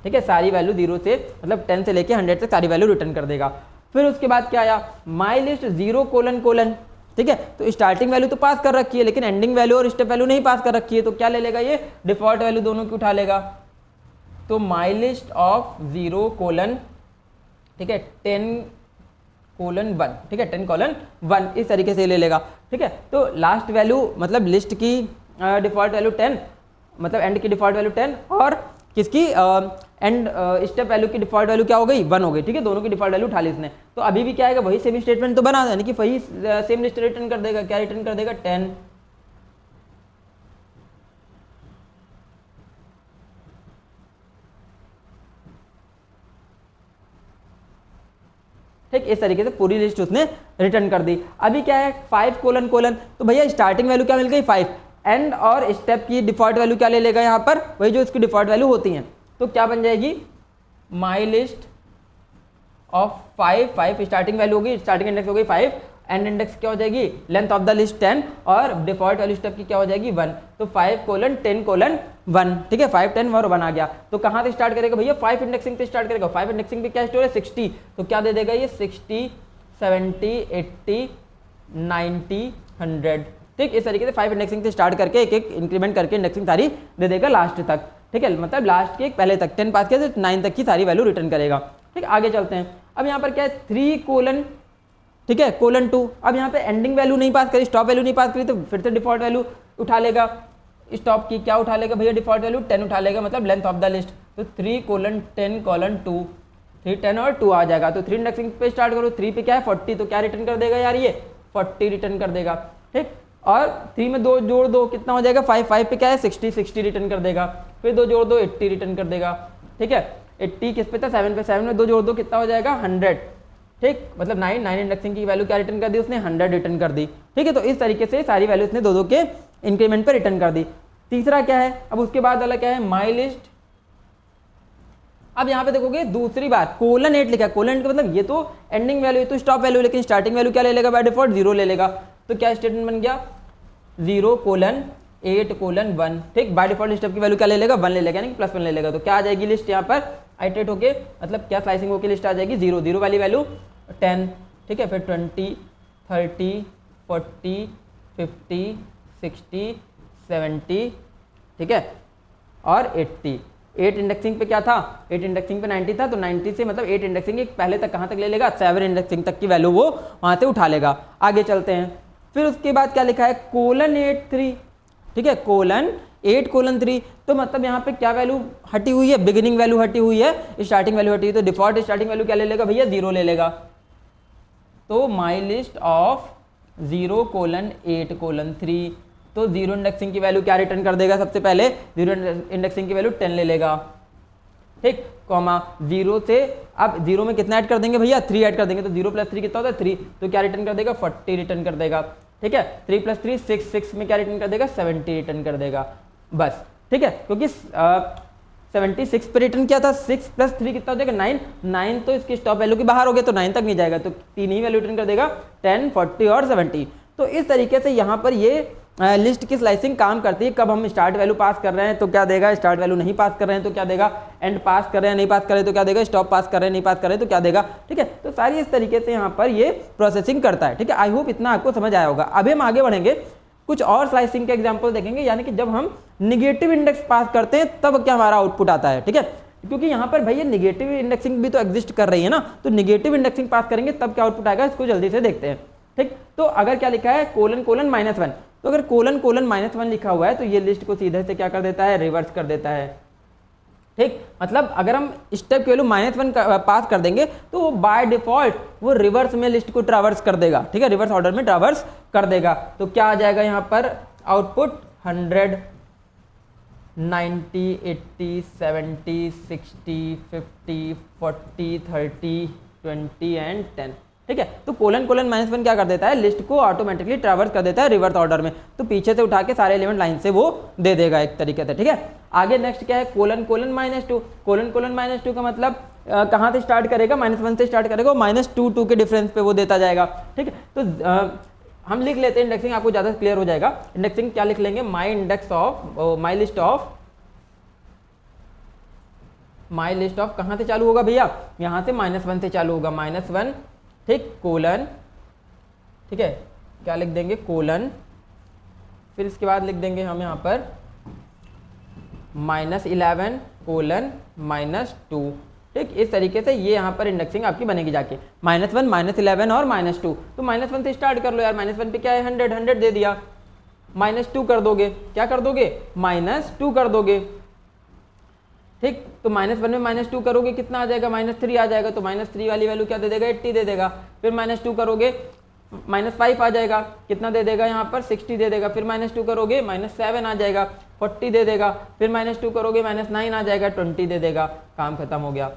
ठीक है। सारी वैल्यू 0 से मतलब 10 से लेके 100 तक सारी वैल्यू रिटर्न कर देगा। फिर उसके बाद क्या आया, माई लिस्ट 0 कोलन कोलन, ठीक है। तो स्टार्टिंग वैल्यू तो पास कर रखी है लेकिन एंडिंग वैल्यू और स्टेप वैल्यू नहीं पास कर रखी है, तो क्या ले लेगा ये, डिफॉल्ट वैल्यू दोनों की उठा लेगा। तो माई लिस्ट ऑफ 0 कोलन, ठीक है, 10 कोलन 1, ठीक है, 10 कोलन 1 इस तरीके से ले लेगा, ठीक है। तो लास्ट वैल्यू मतलब लिस्ट की डिफॉल्ट वैल्यू 10, मतलब एंड की डिफॉल्ट वैल्यू 10 और किसकी एंड स्टेप वैल्यू की डिफॉल्ट वैल्यू क्या हो गई, 1 हो गई, ठीक है। दोनों की डिफॉल्ट वैल्यू उठा ली इसने। तो अभी भी क्या आएगा, वही सेम स्टेटमेंट तो बना, यानी कि वही सेम लिस्ट रिटर्न कर देगा। क्या रिटर्न कर देगा, 10, ठीक, इस तरीके से पूरी लिस्ट उसने रिटर्न कर दी। अभी क्या है, 5 कोलन कोलन, तो भैया स्टार्टिंग वैल्यू क्या मिल गई, 5, एंड और स्टेप की डिफॉल्ट वैल्यू क्या ले लेगा यहाँ पर, वही जो इसकी डिफॉल्ट वैल्यू होती हैं। तो क्या बन जाएगी, माई लिस्ट ऑफ 5 स्टार्टिंग वैल्यू होगी, स्टार्टिंग इंडेक्स हो गई 5, एंड इंडेक्स क्या हो जाएगी, लेंथ ऑफ द लिस्ट 10 और डिफॉल्ट वैल्यू स्टेप की क्या हो जाएगी 1। तो 5 कोलन 10 कोलन 1, ठीक है, 5 10 और 1 आ गया। तो कहाँ से स्टार्ट करेगा भैया, 5 इंडेक्सिंग से स्टार्ट करेगा। 5 इंडेक्सिंग पे क्या स्टोर है, 60, तो क्या दे देगा ये 60 70 80 90 100, ठीक। इस तरीके से 5 इंडेक्सिंग से स्टार्ट करके एक एक इंक्रीमेंट करके इंडेक्सिंग सारी दे देगा लास्ट तक, ठीक है, मतलब लास्ट के पहले तक 10 पास किया तो 9 तक की सारी वैल्यू रिटर्न करेगा, ठीक। आगे चलते हैं। अब यहाँ पर क्या है, 3 कोलन, ठीक है, कोलन 2। अब यहाँ पे एंडिंग वैल्यू नहीं पास करी, स्टॉप वैल्यू नहीं पास करी, तो फिर से डिफॉल्ट वैल्यू उठा लेगा। स्टॉप की क्या उठा लेगा भैया, डिफॉल्ट वैल्यू 10 उठा लेगा, मतलब लेंथ ऑफ द लिस्ट। तो 3 कोलन 10 कोलन 2, 3 10 और 2 आ जाएगा। तो 3 इंडेक्सिंग पे स्टार्ट करो, 3 पे क्या है 40, तो क्या रिटर्न कर देगा यार, ये 40 रिटर्न कर देगा, ठीक। और 3 में 2 जोड़ दो कितना हो जाएगा, 5 5 पे क्या है 60 60 रिटर्न कर देगा। फिर 2 जोड़ दो 80 रिटर्न कर देगा, ठीक है। 80 किस पे था, 7 पे, 7 में 2 जोड़ दो कितना हो जाएगा 100, ठीक, मतलब 9 इंडेक्सिंग की वैल्यू क्या रिटर्न कर दी उसने, 100 रिटर्न कर दी, ठीक है। तो इस तरीके से सारी वैल्यू उसने दो के इंक्रीमेंट पे रिटर्न कर दी। तीसरा क्या है, अब उसके बाद वाला क्या है, माई लिस्ट। अब यहाँ पे देखोगे दूसरी बार कोलन 8 लिखा है, कोलन 8 का मतलब ये तो एंडिंग वैल्यू, ये तो स्टॉप वैल्यू, लेकिन स्टार्टिंग वैल्यू क्या ले लेगा बाय डिफॉल्ट, 0 ले लेगा। तो क्या स्टेटमेंट बन गया, 0 कोलन 8 कोलन 1, ठीक। बाय डिफॉल्ट स्टेप की वैल्यू क्या ले लेगा, 1 ले लेगा, यानी +1 ले लेगा। तो क्या आ जाएगी लिस्ट यहाँ पर आइटरेट होके, मतलब क्या स्लाइसिंग होके लिस्ट आ जाएगी, 0 0 वाली वैल्यू 10, ठीक है, फिर 20 30 40 50 60 70, ठीक है, और 80। 8 इंडेक्सिंग पे क्या था, 8 इंडेक्सिंग पे 90 था, तो 90 से मतलब 8 इंडेक्सिंग एक पहले तक कहाँ तक ले लेगा, 7 इंडेक्सिंग तक की वैल्यू वो वहाँ से उठा लेगा। आगे चलते हैं। फिर उसके बाद क्या लिखा है, कोलन 8 3, ठीक है, कोलन 8 कोलन 3, तो मतलब यहाँ पे क्या वैल्यू हटी हुई है, बिगिनिंग वैल्यू हटी हुई है, स्टार्टिंग वैल्यू हटी हुई है। तो डिफॉल्ट स्टार्टिंग वैल्यू क्या ले लेगा भैया, 0 ले लेगा। तो my list of 0 colon 8 colon 3, तो 0 इंडेक्सिंग की वैल्यू क्या रिटर्न कर देगा, सबसे पहले 0 इंडेक्सिंग की वैल्यू 10 ले लेगा, ठीक, कॉमा 0 से अब 0 में कितना ऐड कर देंगे भैया, 3 ऐड कर देंगे। तो 0 + 3 कितना होता है 3, तो क्या रिटर्न कर देगा 40 रिटर्न कर देगा, ठीक है। 3 + 3 6, 6 में क्या रिटर्न कर देगा 70 रिटर्न कर देगा, बस, ठीक है। क्योंकि 76 पे रिटर्न किया था, 6 + 3 कितना हो जाएगा 9, 9 तो इसकी स्टॉप वैल्यू की बाहर हो गया, तो 9 तक नहीं जाएगा, तो 3 ही वैल्यू रिटर्न कर देगा, 10 40 और 70। तो इस तरीके से यहाँ पर ये लिस्ट की स्लाइसिंग काम करती है। कब हम स्टार्ट वैल्यू पास कर रहे हैं तो क्या देगा, स्टार्ट वैल्यू नहीं पास कर रहे हैं तो क्या देगा, एंड पास कर रहे हैं नहीं पास कर रहे तो क्या देगा, स्टॉप पास कर रहे हैं नहीं पास कर रहे तो क्या देगा, ठीक है। तो सारी इस तरीके से यहाँ पर ये प्रोसेसिंग करता है, ठीक है। आई होप इतना आपको समझ आया होगा। अभी हम आगे बढ़ेंगे, कुछ और स्लाइसिंग के एग्जाम्पल देखेंगे, यानी कि जब हम निगेटिव इंडेक्स पास करते हैं तब क्या हमारा आउटपुट आता है, ठीक है। क्योंकि यहाँ पर भैया निगेटिव इंडेक्सिंग भी तो एग्जिस्ट कर रही है ना, तो निगेटिव इंडेक्सिंग पास करेंगे तब क्या आउटपुट आएगा, इसको जल्दी से देखते हैं, ठीक। तो अगर क्या लिखा है कोलन कोलन -1, तो अगर कोलन कोलन -1 लिखा हुआ है तो ये लिस्ट को सीधे से क्या कर देता है, रिवर्स कर देता है, ठीक। मतलब अगर हम स्टेप की वैल्यू -1 पास कर देंगे तो वो बाय डिफॉल्ट वो रिवर्स में लिस्ट को ट्रैवर्स कर देगा, ठीक है, रिवर्स ऑर्डर में ट्रैवर्स कर देगा। तो क्या आ जाएगा यहाँ पर आउटपुट 100 90 80 70 60 50 40 30 20 एंड 10, ठीक है। तो कोलन कोलन -1 क्या कर देता है, लिस्ट को ऑटोमेटिकली ट्रैवर्स कर देता है रिवर्स ऑर्डर में, तो पीछे से उठा के सारे एलिमेंट लाइन से वो दे देगा एक तरीके से। ठीक है, आगे नेक्स्ट क्या है, कोलन कोलन -2। कोलन कोलन -2 का मतलब कहाँ से स्टार्ट करेगा, -1 से स्टार्ट करेगा, -2 के डिफरेंस पे वो देता जाएगा। ठीक है, तो हम लिख लेते हैं इंडेक्सिंग, आपको ज़्यादा क्लियर हो जाएगा। इंडेक्सिंग क्या लिख लेंगे, माई लिस्ट ऑफ कहाँ से चालू होगा भैया, यहाँ से -1 से चालू होगा, -1 ठीक, कोलन, ठीक है, क्या लिख देंगे, कोलन, फिर इसके बाद लिख देंगे हम यहाँ पर -11 कोलन -2। ठीक, इस तरीके से ये यहाँ पर इंडेक्सिंग आपकी बनेगी जाके, -1 -11 और -2। तो -1 से स्टार्ट कर लो यार, -1 पे क्या है 100 दे दिया, -2 कर दोगे, क्या कर दोगे, -2 कर दोगे। ठीक, तो -1 में -2 करोगे कितना आ जाएगा, -3 आ जाएगा, तो -3 वाली वैल्यू क्या दे देगा, 80 दे देगा। फिर -2 करोगे -5 आ जाएगा, कितना दे देगा यहाँ पर 60 दे देगा। फिर -2 करोगे -7 आ जाएगा, 40 दे देगा। फिर -2 करोगे -9 आ जाएगा, 20 दे देगा। काम खत्म हो गया।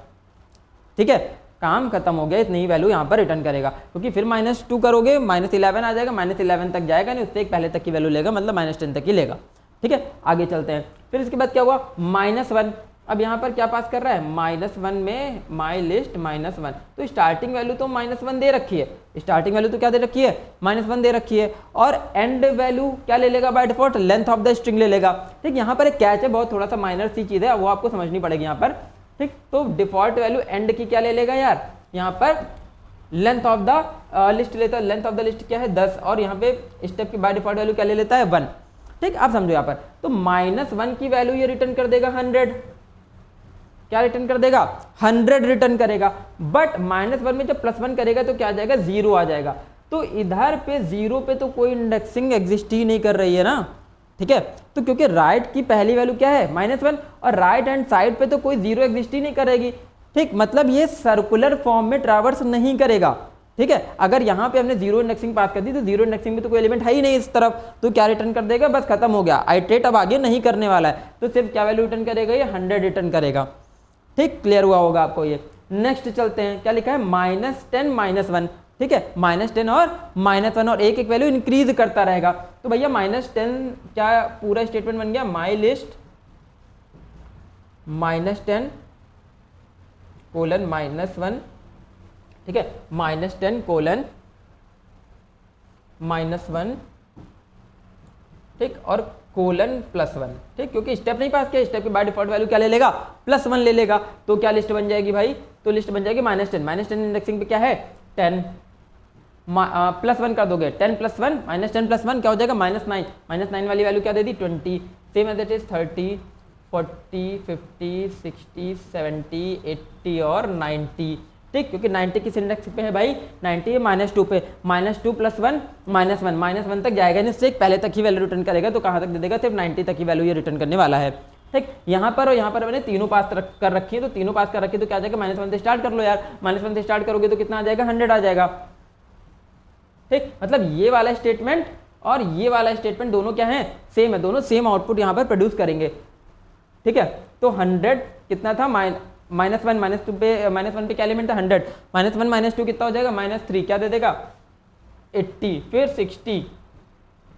ठीक है, काम खत्म हो गया, इतनी ही वैल्यू यहाँ पर रिटर्न करेगा, क्योंकि फिर -2 करोगे -11 आ जाएगा, -11 तक जाएगा नहीं, उससे एक पहले तक की वैल्यू लेगा, मतलब -10 तक ही लेगा। ठीक है, आगे चलते हैं। फिर इसके बाद क्या हुआ, -1। अब यहाँ पर क्या पास कर रहा है, -1 में माई लिस्ट -1, तो स्टार्टिंग वैल्यू तो -1 दे रखी है, स्टार्टिंग वैल्यू तो क्या दे रखी है, -1 दे रखी है, और एंड वैल्यू क्या ले लेगा by default, length of the string ले लेगा। ठीक, यहाँ पर एक कैच है, बहुत थोड़ा सा माइनर सी चीज़ है, वो आपको समझनी पड़ेगी यहाँ पर। ठीक, तो डिफॉल्ट वैल्यू एंड की क्या ले लेगा यार, यहाँ पर लेंथ ऑफ द लिस्ट लेता है, लेंथ ऑफ द लिस्ट क्या है 10, और यहाँ पे स्टेप की बाय डिफॉल्ट वैल्यू क्या ले लेता है 1। ठीक, आप समझो यहाँ पर, तो -1 की वैल्यू ये रिटर्न कर देगा 100, क्या रिटर्न कर देगा, 100 रिटर्न करेगा। बट -1 में जब +1 करेगा तो क्या आ जाएगा, 0 आ जाएगा। तो इधर पे 0 पे तो कोई इंडेक्सिंग एग्जिस्ट ही नहीं कर रही है ना। ठीक है, तो क्योंकि राइट की पहली वैल्यू क्या है -1, और राइट हैंड साइड पे तो कोई 0 एग्जिस्ट ही नहीं करेगी। ठीक, मतलब ये सर्कुलर फॉर्म में ट्रैवर्स नहीं करेगा। ठीक है, अगर यहाँ पे हमने 0 इंडेक्सिंग पास कर दी तो 0 इंडेक्सिंग में तो कोई एलिमेंट है ही नहीं इस तरफ, तो क्या रिटर्न कर देगा, बस खत्म हो गया, आइटरेट अब आगे नहीं करने वाला है, तो सिर्फ क्या वैल्यू रिटर्न करेगा, ये 100 रिटर्न करेगा। ठीक, क्लियर हुआ होगा आपको ये। नेक्स्ट चलते हैं, क्या लिखा है, -10 -1। ठीक है, -10 और -1, और एक एक वैल्यू इंक्रीज करता रहेगा। तो भैया -10 क्या पूरा स्टेटमेंट बन गया, माई लिस्ट -10 कोलन -1। ठीक है, -10 कोलन -1, ठीक, और कोलन +1। ठीक, क्योंकि स्टेप नहीं पास किया, स्टेप के बाय डिफॉल्ट वैल्यू क्या ले लेगा, +1 ले लेगा। तो क्या लिस्ट बन जाएगी भाई, तो लिस्ट बन जाएगी -10, -10 इंडेक्सिंग पे क्या है 10, +1 कर दोगे, 10 + 1 -10 + 1 क्या हो जाएगा, -9, -9 वाली वैल्यू क्या दे दी 20, सेम एज इट इज 30 40 50 60 70 80 और 90। ठीक, क्योंकि 90 किस इंडेक्स पे है भाई, 90 है -2 पे, -2 + 1 -1, -1 तक जाएगा नहीं, इससे पहले तक ही वैल्यू रिटर्न करेगा, तो कहाँ तक दे देगा, सिर्फ 90 तक ही वैल्यू ये रिटर्न करने वाला है। ठीक, यहाँ पर और यहाँ पर मैंने तीनों पास कर रखी है, तो तीनों पास कर रखी है, तो क्या आ जाएगा, -1 से स्टार्ट कर लो यार, -1 से स्टार्ट करोगे तो कितना आ जाएगा, 100 आ जाएगा। ठीक, मतलब ये वाला स्टेटमेंट और ये वाला स्टेटमेंट दोनों क्या है, सेम है, दोनों सेम आउटपुट यहाँ पर प्रोड्यूस करेंगे। ठीक है, तो 100 कितना था, -1 -2 पे, -1 पे क्या एलिमेंट था 100, -1 -2 कितना हो जाएगा, -3 क्या दे देगा 80, फिर 60,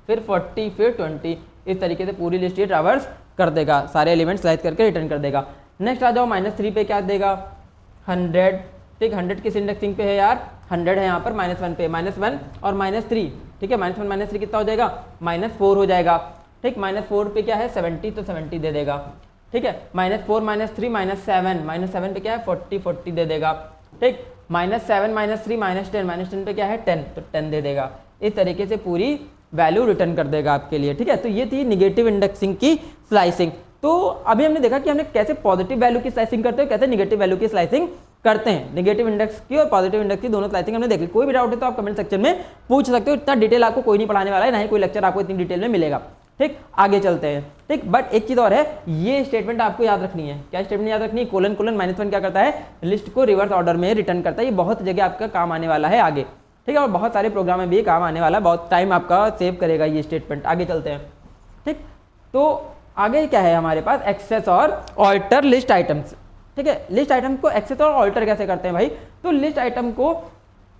फिर 40, फिर 20, इस तरीके से पूरी लिस्ट ये ट्रैवर्स कर देगा, सारे एलिमेंट्स स्लाइड करके रिटर्न कर देगा। नेक्स्ट आ जाओ, -3 पे क्या देगा 100। ठीक, 100 किस इंडेक्सिंग पे है यार, 100 है यहाँ पर -1 पे, -1 और -3। ठीक है, -1 -3 कितना हो जाएगा, -4 हो जाएगा। ठीक, -4 पे क्या है 70, तो 70 दे देगा। ठीक है, -4 -3 -7 पे क्या है 40, 40 दे देगा। ठीक, -7 -3 -10 पे क्या है 10, तो 10 दे देगा। इस तरीके से पूरी वैल्यू रिटर्न कर देगा आपके लिए। ठीक है, तो ये थी निगेटिव इंडेक्सिंग की स्लाइसिंग। तो अभी हमने देखा कि हमने कैसे पॉजिटिव वैल्यू की स्लाइसिंग करते हैं, कैसे निगेटिव वैल्यू की स्लाइसिंग करते हैं। निगेटिव इंडेक्स की और पॉजिटिव इंडेक्स की दोनों स्लाइसिंग हमने देख ली। कोई भी डाउट है तो आप कमेंट सेक्शन में पूछ सकते हो, इतना डिटेल आपको कोई नहीं पढ़ाने वाला है, ना ही कोई लेक्चर आपको इतनी डिटेल में मिलेगा। ठीक, आगे चलते हैं। ठीक, बट एक चीज और है, ये स्टेटमेंट आपको याद रखनी है। क्या स्टेटमेंट याद रखनी है, कोलन कोलन -1 क्या करता है, लिस्ट को रिवर्स ऑर्डर में रिटर्न करता है। ये बहुत जगह आपका काम आने वाला है आगे। ठीक है, और बहुत सारे प्रोग्राम में भी काम आने वाला है, बहुत टाइम आपका सेव करेगा ये स्टेटमेंट। आगे चलते हैं। ठीक, तो आगे क्या है हमारे पास, एक्सेस और ऑल्टर लिस्ट आइटम्स। ठीक है, लिस्ट आइटम को एक्सेस और ऑल्टर कैसे करते हैं भाई, तो लिस्ट आइटम को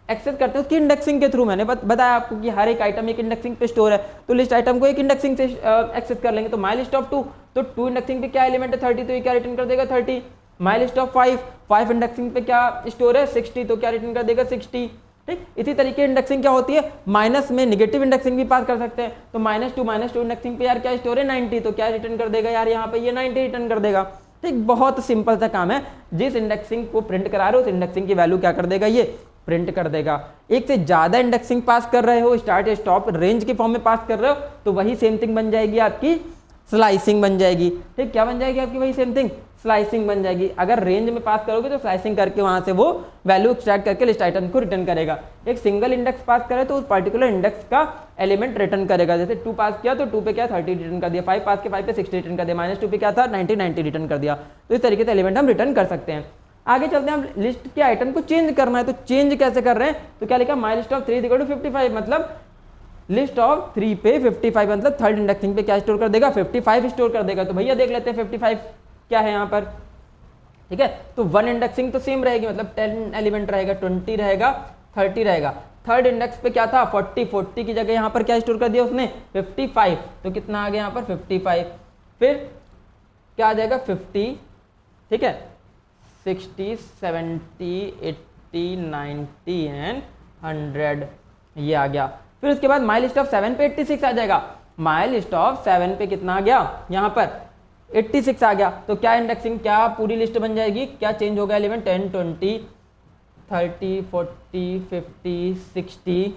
एक्सेस करते हैं उसकी इंडेक्सिंग के थ्रू। मैंने बताया आपको कि हर एक आइटम एक इंडेक्सिंग पे स्टोर है, तो लिस्ट आइटम को एक इंडेक्सिंग से एक्सेस कर लेंगे। तो माई लिस्ट ऑफ 2, तो 2 इंडेक्सिंग पे क्या एलिमेंट है 30, तो ये क्या रिटर्न कर देगा 30। माई लिस्ट ऑफ 5, 5 इंडेक्सिंग पे क्या स्टोर है 60, तो क्या रिटर्न कर देगा 60। ठीक, इसी तरीके इंडेक्सिंग क्या होती है, माइनस में निगेटिव इंडेक्सिंग भी पास कर सकते हैं। तो -2 इंडेक्सिंग पे यार क्या स्टोर है 90, तो क्या रिटर्न कर देगा यार यहाँ पे ये 90 रिटर्न कर देगा। ठीक, बहुत सिंपल सा काम है। जिस इंडेक्सिंग को प्रिंट करा रहे हो उस इंडेक्सिंग की वैल्यू क्या कर देगा, ये प्रिंट कर देगा। एक से ज्यादा इंडेक्सिंग पास कर रहे हो, स्टार्ट या स्टॉप रेंज के फॉर्म में पास कर रहे हो, तो वही सेम थिंग बन जाएगी आपकी स्लाइसिंग बन जाएगी। ठीक, क्या बन जाएगी आपकी वही सेम थिंग स्लाइसिंग बन जाएगी। अगर रेंज में पास करोगे तो स्लाइसिंग करके वहां से वो वैल्यू एक्सट्रैक्ट करके लिस्ट आइटम को रिटर्न करेगा। एक सिंगल इंडेक्स पास करे तो उस पर्टिकुलर इंडेक्स का एलिमेंट रिटर्न करेगा। जैसे 2 पास किया तो 2 पे क्या 30 रिटर्न कर दिया, 5 पास के 5 पे 60 रिटर्न कर दिया, -2 पे क्या था 90 रिटर्न कर दिया। तो इस तरीके से एलिमेंट हम रिटर्न कर सकते हैं। आगे चलते हैं, हम लिस्ट के आइटम को चेंज करना है, तो चेंज कैसे कर रहे हैं, तो क्या लिखा my list of 3 equal to 55, मतलब लिस्ट ऑफ 3 पे 55 मतलब थर्ड इंडेक्सिंग पे क्या स्टोर कर देगा 55 स्टोर कर देगा। तो भैया देख लेते हैं 55 क्या है यहाँ पर। ठीक है, तो 1 इंडेक्सिंग तो सेम रहेगी, मतलब 10 एलिमेंट रहेगा, 20 रहेगा, 30 रहेगा। थर्ड इंडेक्स पे क्या था 40 की जगह यहाँ पर क्या स्टोर कर दिया उसने 55, तो कितना आ गया यहाँ पर 55। फिर क्या आ जाएगा 50, ठीक है 60, 70, 80, 90 एंड 100 ये आ गया। फिर उसके बाद माई लिस्ट ऑफ 7 पे 86 आ जाएगा। माई लिस्ट ऑफ 7 पे कितना आ गया यहाँ पर 86 आ गया। तो क्या इंडेक्सिंग क्या पूरी लिस्ट बन जाएगी, क्या चेंज होगा एलिमेंट 10, 20, 30, 40, 50, 60,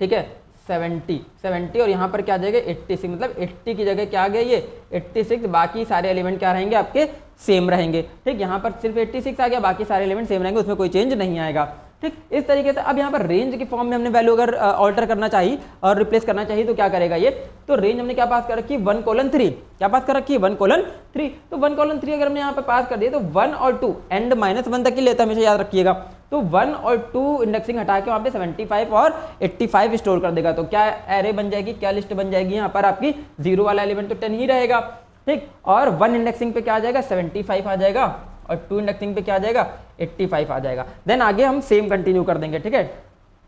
ठीक है 70 और यहाँ पर क्या आ जाएगा 86, मतलब 80 की जगह क्या आ गया ये 86, बाकी सारे एलिमेंट क्या रहेंगे आपके सेम रहेंगे। ठीक, यहाँ पर सिर्फ 86 आ गया, बाकी सारे एलिमेंट सेम रहेंगे, उसमें कोई चेंज नहीं आएगा। ठीक, इस तरीके से अब यहाँ पर रेंज के फॉर्म में हमने वैल्यू अगर ऑल्टर करना चाहिए और रिप्लेस करना चाहिए तो क्या करेगा ये, तो रेंज हमने क्या पास कर रखी है 1:3, क्या पास कर रखी है 1:3। तो 1:3 अगर हमने यहाँ पर पास कर दिया तो 1 और 2 एंड -1 तक ही लेता है, हमेशा याद रखिएगा। तो 1 और 2 इंडेक्सिंग हटा के वहाँ पे 75 और 85 स्टोर कर देगा। तो क्या एरे बन जाएगी, क्या लिस्ट बन जाएगी यहाँ पर आपकी, 0 वाला एलिमेंट तो 10 ही रहेगा। ठीक, और 1 इंडेक्सिंग पे क्या आ जाएगा 75 आ जाएगा और 2 इंडेक्सिंग पे क्या आ जाएगा 85 आ जाएगा। देन आगे हम सेम कंटिन्यू कर देंगे। ठीक है,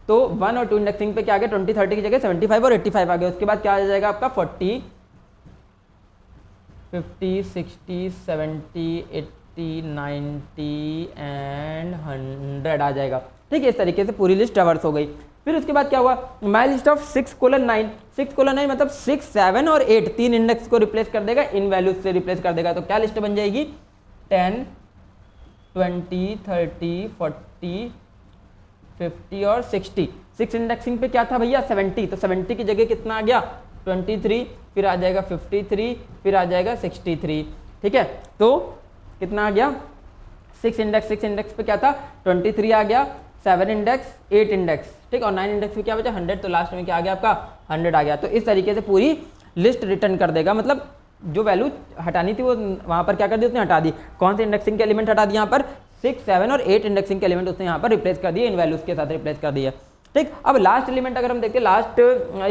तो 1 और 2 इंडेक्सिंग पे क्या आ गया 20, 30 की जगह 75 और 85 आ गया। उसके बाद क्या आ जाएगा आपका 40, 50, 60, 70, 80, 90 एंड 100 आ जाएगा। ठीक है, इस तरीके से पूरी लिस्ट ट्रैवर्स हो गई। फिर उसके बाद क्या हुआ, माई लिस्ट ऑफ 6:9, 6:9 मतलब 6, 7 और 8 तीन इंडेक्स को रिप्लेस कर देगा, इन वैल्यूज से रिप्लेस कर देगा। तो क्या लिस्ट बन जाएगी 10, 20, 30, 40, 50 और 60। 6 इंडेक्सिंग पे क्या था भैया 70, तो 70 की जगह कितना आ गया 23, फिर आ जाएगा 53, फिर आ जाएगा 63। ठीक है, तो कितना आ गया 6 इंडेक्स पे क्या था 23 आ गया, 7 इंडेक्स, 8 इंडेक्स, ठीक, और 9 इंडेक्स पे क्या बचा 100, तो लास्ट में क्या आ गया आपका 100 आ गया। तो इस तरीके से पूरी लिस्ट रिटर्न कर देगा, मतलब जो वैल्यू हटानी थी वो वहाँ पर क्या कर दी उसने हटा दी। कौन से इंडेक्सिंग के एलिमेंट हटा दिए यहाँ पर 6, 7 और 8 इंडेक्सिंग के एलिमेंट उसने यहाँ पर रिप्लेस कर दिए, इन वैल्यूज के साथ रिप्लेस कर दिया। ठीक, अब लास्ट एलिमेंट अगर हम देखते हैं, लास्ट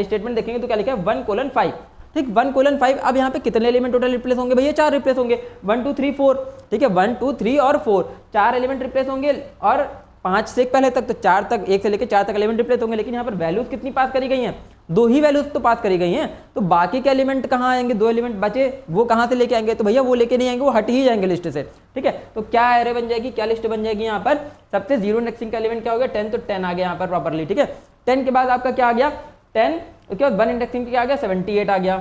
स्टेटमेंट देखेंगे तो क्या लिखा है 1:5। ठीक, 1:5। अब यहाँ पे कितने एलिमेंट टोटल रिप्लेस होंगे भैया 4 रिप्लेस होंगे, 1, 2, 3, 4। ठीक है, 1, 2, 3 और 4 4 एलिमेंट रिप्लेस होंगे, और 5 से पहले तक तो 4 तक, 1 से लेकर 4 तक एलिमेंट रिप्लेस होंगे। लेकिन यहाँ पर वैल्यूज कितनी पास करी गई हैं 2 ही वैल्यूज तो पास करी गई हैं, तो बाकी के एलिमेंट कहाँ आएंगे, 2 एलिमेंट बचे वो कहाँ से लेके आएंगे, तो भैया वो लेके नहीं आएंगे, वो हट ही जाएंगे लिस्ट से। ठीक है, तो क्या एरे बन जाएगी, क्या लिस्ट बन जाएगी यहाँ पर, सबसे 0 इंडेक्सिंग का एलिमेंट क्या हो गया 10, तो 10 आ गया यहाँ पर प्रॉपरली। ठीक है, 10 के बाद आपका क्या आ गया 10, उसके बाद 1 इंडेक्सिंग पे क्या आ गया 78 आ गया,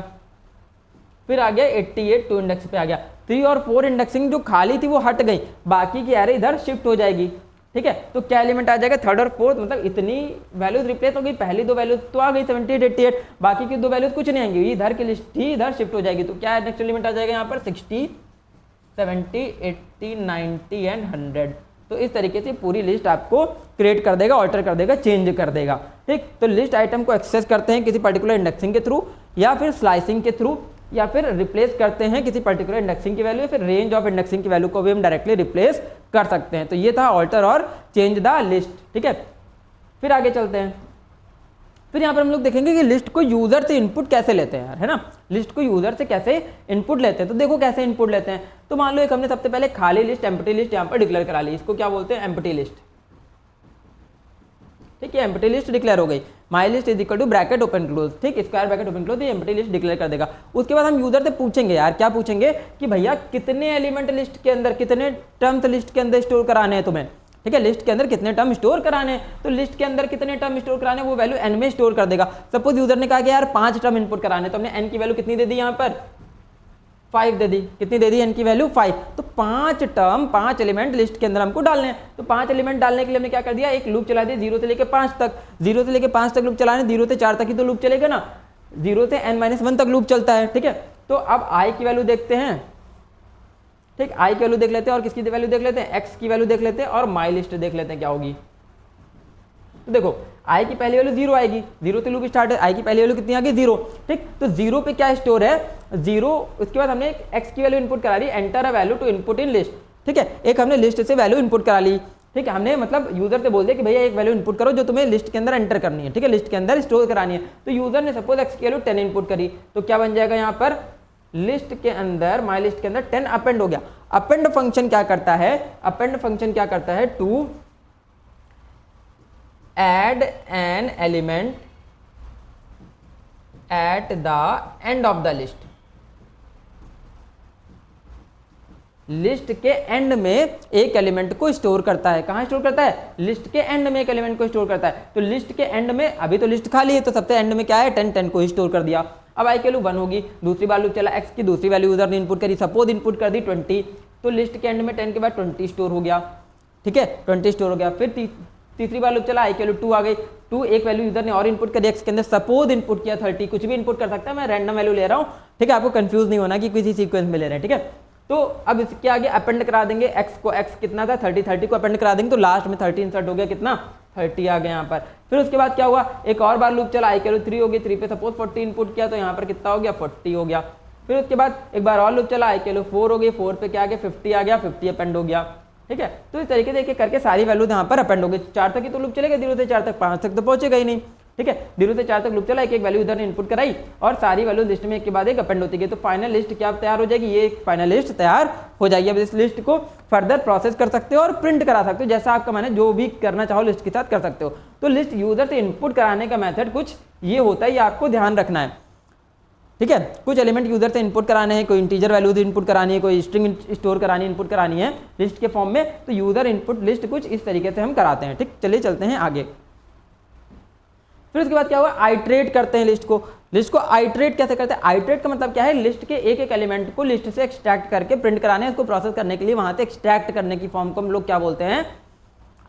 फिर आ गया 88 2 इंडेक्स पे आ गया। 3 और 4 इंडेक्सिंग जो खाली थी वो हट गई, बाकी की एरे इधर शिफ्ट हो जाएगी। ठीक है, तो क्या एलिमेंट आ जाएगा 3rd और 4th, मतलब इतनी वैल्यूज रिप्लेस हो गई, पहली 2 वैल्यूज तो आ गई 78 88, बाकी की 2 वैल्यूज कुछ नहीं आएंगी, इधर की लिस्ट ही इधर शिफ्ट हो जाएगी। तो क्या नेक्स्ट एलिमेंट आ जाएगा यहाँ पर 60, 70, 80, 90 एंड 100। तो इस तरीके से पूरी लिस्ट आपको क्रिएट कर देगा, ऑल्टर कर देगा, चेंज कर देगा। ठीक, तो लिस्ट आइटम को एक्सेस करते हैं किसी पर्टिकुलर इंडेक्सिंग के थ्रू, या फिर स्लाइसिंग के थ्रू, या फिर रिप्लेस करते हैं किसी पर्टिकुलर इंडेक्सिंग की वैल्यू, या फिर रेंज ऑफ इंडेक्सिंग की वैल्यू को भी हम डायरेक्टली रिप्लेस कर सकते हैं। तो ये था ऑल्टर और चेंज द लिस्ट। ठीक है, फिर आगे चलते हैं। फिर यहाँ पर हम लोग देखेंगे कि लिस्ट को यूजर से इनपुट कैसे लेते हैं, है ना, लिस्ट को यूजर से कैसे इनपुट लेते हैं। तो देखो कैसे इनपुट लेते हैं। तो मान लो एक हमने सबसे पहले खाली लिस्ट एम्प्टी लिस्ट यहाँ पर डिक्लेयर करा ली, इसको क्या बोलते हैं एम्प्टी लिस्ट। ठीक है, एम्प्टी लिस्ट डिक्लेयर हो गई। My list is equal to bracket open close, ठीक, स्क्वायर ब्रैकेट ओपन क्लोज, ये एम्प्टी लिस्ट डिक्लेयर कर देगा। उसके बाद हम यूजर से पूछेंगे यार, क्या पूछेंगे कि भैया कितने एलिमेंट लिस्ट के अंदर, कितने टर्म्स लिस्ट के अंदर स्टोर कराने हैं तुम्हें, ठीक है, लिस्ट के अंदर कितने टर्म स्टोर कराने हैं। तो लिस्ट के अंदर कितने टर्म स्टोर कराने, वो वैल्यू n में स्टोर कर देगा। सपोज यूजर ने कहा कि यार 5 टर्म इनपुट कराने, तो हमने n की वैल्यू कितनी दे दी यहाँ पर, 5 दे दी। कितनी दे दी, n की वैल्यू 5। तो 5 टर्म, 5 एलिमेंट लिस्ट के अंदर हमको डालने हैं। तो 5 एलिमेंट डालने के लिए हमने क्या कर दिया, एक लूप चला दिया 0 से लेके 5 तक। 0 से लेके 5 तक लूप चलाने, 0 से 4 तक ही तो लूप चलेगा ना, 0 से n-1 तक लूप चलता है, ठीक है। तो अब i की वैल्यू देखते हैं, ठीक, i की वैल्यू देख लेते हैं और किसकी वैल्यू देख लेते हैं, x की वैल्यू देख लेते हैं और माई लिस्ट देख लेते हैं क्या होगी। तो देखो i की पहली वैल्यू 0 आएगी, 0 से लूप स्टार्ट है, i की पहली वैल्यू कितनी आ गई, 0, ठीक। तो 0 पे क्या स्टोर है, 0। उसके बाद हमने x की वैल्यू इनपुट करा ली, enter a value to input in list, ठीक है। एक हमने लिस्ट से वैल्यू इनपुट करा ली, ठीक है। हमने मतलब यूजर से बोल दिया कि भैया एक वैल्यू इनपुट करो जो तुम्हें लिस्ट के अंदर एंटर करनी है, ठीक है, लिस्ट के अंदर स्टोर करानी है। तो यूजर ने सपोज x की वैल्यू 10 इनपुट करी, तो क्या बन जाएगा यहाँ पर, लिस्ट के अंदर, माई लिस्ट के अंदर 10 अपेंड हो गया। अपेंड फंक्शन क्या करता है, अपेंड फंक्शन क्या करता है, to add an element at the end of the list। List के एंड में एक एलिमेंट को स्टोर करता है। कहां स्टोर करता है, लिस्ट के एंड में एक एलिमेंट को स्टोर करता है। तो लिस्ट के एंड में, अभी तो लिस्ट खाली है, तो सबसे एंड में क्या है, 10 को स्टोर कर दिया। अब i की वैल्यू 1 होगी, दूसरी बार लूप चला, x की दूसरी वैल्यू यूजर ने इनपुट करी, सपोज इनपुट कर दी 20, तो लिस्ट के एंड में 10 के बाद 20 स्टोर हो गया, ठीक है, 20 स्टोर हो गया। फिर तीसरी बार लूप चला, i की वैल्यू 2 आ गई, 2 एक वैल्यू यूजर ने और इनपुट करी x के अंदर, सपोज इनपुट किया 30, कुछ भी इनपुट कर सकता है, मैं रैंडम वैल्यू ले रहा हूँ, ठीक है, आपको कंफ्यूज नहीं होना कि किसी सीक्वेंस में ले रहे हैं, ठीक है। तो अब इसके आगे अपेंड करा देंगे x को, x कितना था 30 को अपेंड करा देंगे, तो लास्ट में 30 इंसर्ट हो गया, कितना 30 आ गया यहाँ पर। फिर उसके बाद क्या हुआ, एक और बार लूप चला, i की वैल्यू 3 हो गई, 3 पे सपोज 40 इनपुट किया, तो यहाँ पर कितना हो गया, 40 हो गया। फिर उसके बाद एक बार और लूप चला, i की वैल्यू 4 हो गई, 4 पे क्या आ गया, 50 आ गया, 50 अपेंड हो गया, ठीक है। तो इस तरीके से एक करके सारी वैल्यू यहाँ पर अपेंड हो गई। 4 तक ही तो लूप चलेगा, 0 से 4 तक, 5 तक तो पहुंचेगा ही नहीं, ठीक है। 0 से 4 तक लूप चला, एक वैल्यू इधर ने इनपुट कराई और सारी वैल्यू लिस्ट में एक के बाद एक अपेंड होती गई। तो फाइनल लिस्ट क्या तैयार हो जाएगी, ये फाइनल लिस्ट तैयार हो जाएगी। अब इस लिस्ट को फर्दर प्रोसेस कर सकते हो और प्रिंट करा सकते हो, जैसा आपका मैंने जो भी करना चाहो लिस्ट के साथ कर सकते हो। तो लिस्ट यूजर से इनपुट कराने का मेथड कुछ ये होता है, ये आपको ध्यान रखना है, ठीक है। कुछ एलिमेंट यूजर से इनपुट कराने हैं, कोई इंटीजर वैल्यूज इनपुट करानी है, कोई स्ट्रिंग स्टोर करानी इनपुट करानी है लिस्ट के फॉर्म में, तो यूजर इनपुट लिस्ट कुछ इस तरीके से हम कराते हैं, ठीक। चलिए चलते हैं आगे। फिर उसके बाद क्या हुआ, आइट्रेट करते हैं लिस्ट को। लिस्ट को आइट्रेट कैसे करते हैं, आइट्रेट का मतलब क्या है, लिस्ट के एक एक एलिमेंट को लिस्ट से एक्सट्रैक्ट करके प्रिंट कराने, इसको प्रोसेस करने के लिए वहां से एक्सट्रैक्ट करने की फॉर्म को हम लोग क्या बोलते हैं,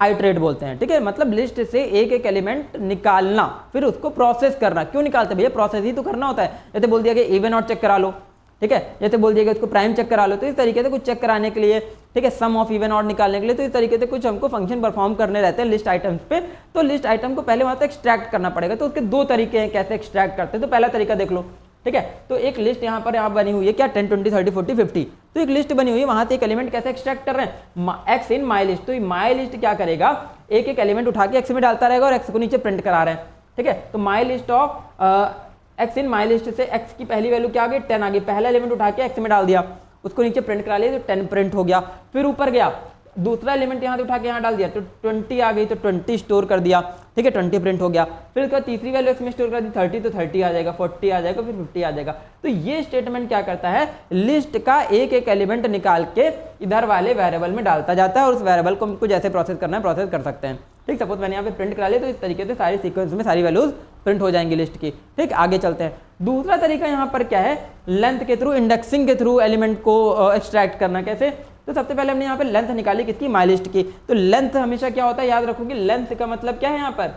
आइट्रेट बोलते हैं, ठीक है। मतलब लिस्ट से एक एक एलिमेंट निकालना, फिर उसको प्रोसेस करना। क्यों निकालते हैं भैया, प्रोसेस ही तो करना होता है। जैसे बोल दिया कि इवन और चेक करा लो, ठीक है, जैसे बोल दिया कि उसको प्राइम चेक करा लो, तो इस तरीके से कुछ चेक कराने के लिए, ठीक है, सम ऑफ इवन और निकालने के लिए, तो इस तरीके से कुछ हमको फंक्शन परफॉर्म करने रहते हैं लिस्ट आइटम्स पे। तो लिस्ट आइटम को पहले वहां से एक्सट्रैक्ट करना पड़ेगा। तो उसके 2 तरीके हैं कैसे एक्सट्रैक्ट करते हैं। तो पहला तरीका देख लो, ठीक है। तो एक लिस्ट यहाँ पर बनी हुई है, क्या 10 20 30 40 50, तो एक लिस्ट बनी हुई है, वहां से एक एलिमेंट कैसे एक्सट्रैक्ट कर रहे हैं, एक्स इन माई लिस्ट। तो माई लिस्ट क्या करेगा, एक एक एलिमेंट उठा के एक्स में डालता रहेगा और एक्स को नीचे प्रिंट करा रहे हैं, ठीक है। तो my list of x in my list से एक्स की पहली वैल्यू क्या आ गई, 10 आ गई, पहला एलिमेंट उठा के एक्स में डाल दिया, उसको नीचे प्रिंट करा लिया, तो 10 प्रिंट हो गया। फिर ऊपर गया, दूसरा एलिमेंट यहाँ से उठा के यहाँ डाल दिया, तो 20 आ गई, तो 20 स्टोर कर दिया, ठीक है, 20 प्रिंट हो गया। फिर उसका तीसरी वैल्यू एक्स में स्टोर कर दी 30, तो 30 आ जाएगा, 40 आ जाएगा, फिर 50 आ जाएगा। तो ये स्टेटमेंट क्या करता है, लिस्ट का एक एक एलिमेंट निकाल के इधर वाले वेरिएबल में डालता जाता है और उस वेरिएबल को हमको जैसे प्रोसेस करना है प्रोसेस कर सकते हैं, ठीक। सपोज मैंने यहाँ पे प्रिंट करा लिया, तो इस तरीके से सारी सीक्वेंस में सारी वैल्यूज प्रिंट हो जाएंगी लिस्ट की, ठीक। आगे चलते हैं। दूसरा तरीका यहाँ पर क्या है, लेंथ के थ्रू, इंडेक्सिंग के थ्रू एलिमेंट को एक्सट्रैक्ट करना। कैसे, तो सबसे पहले हमने यहाँ पे लेंथ निकाली किसकी, माई लिस्ट की। तो लेंथ हमेशा क्या होता है, याद रखोगे, लेंथ का मतलब क्या है, यहाँ पर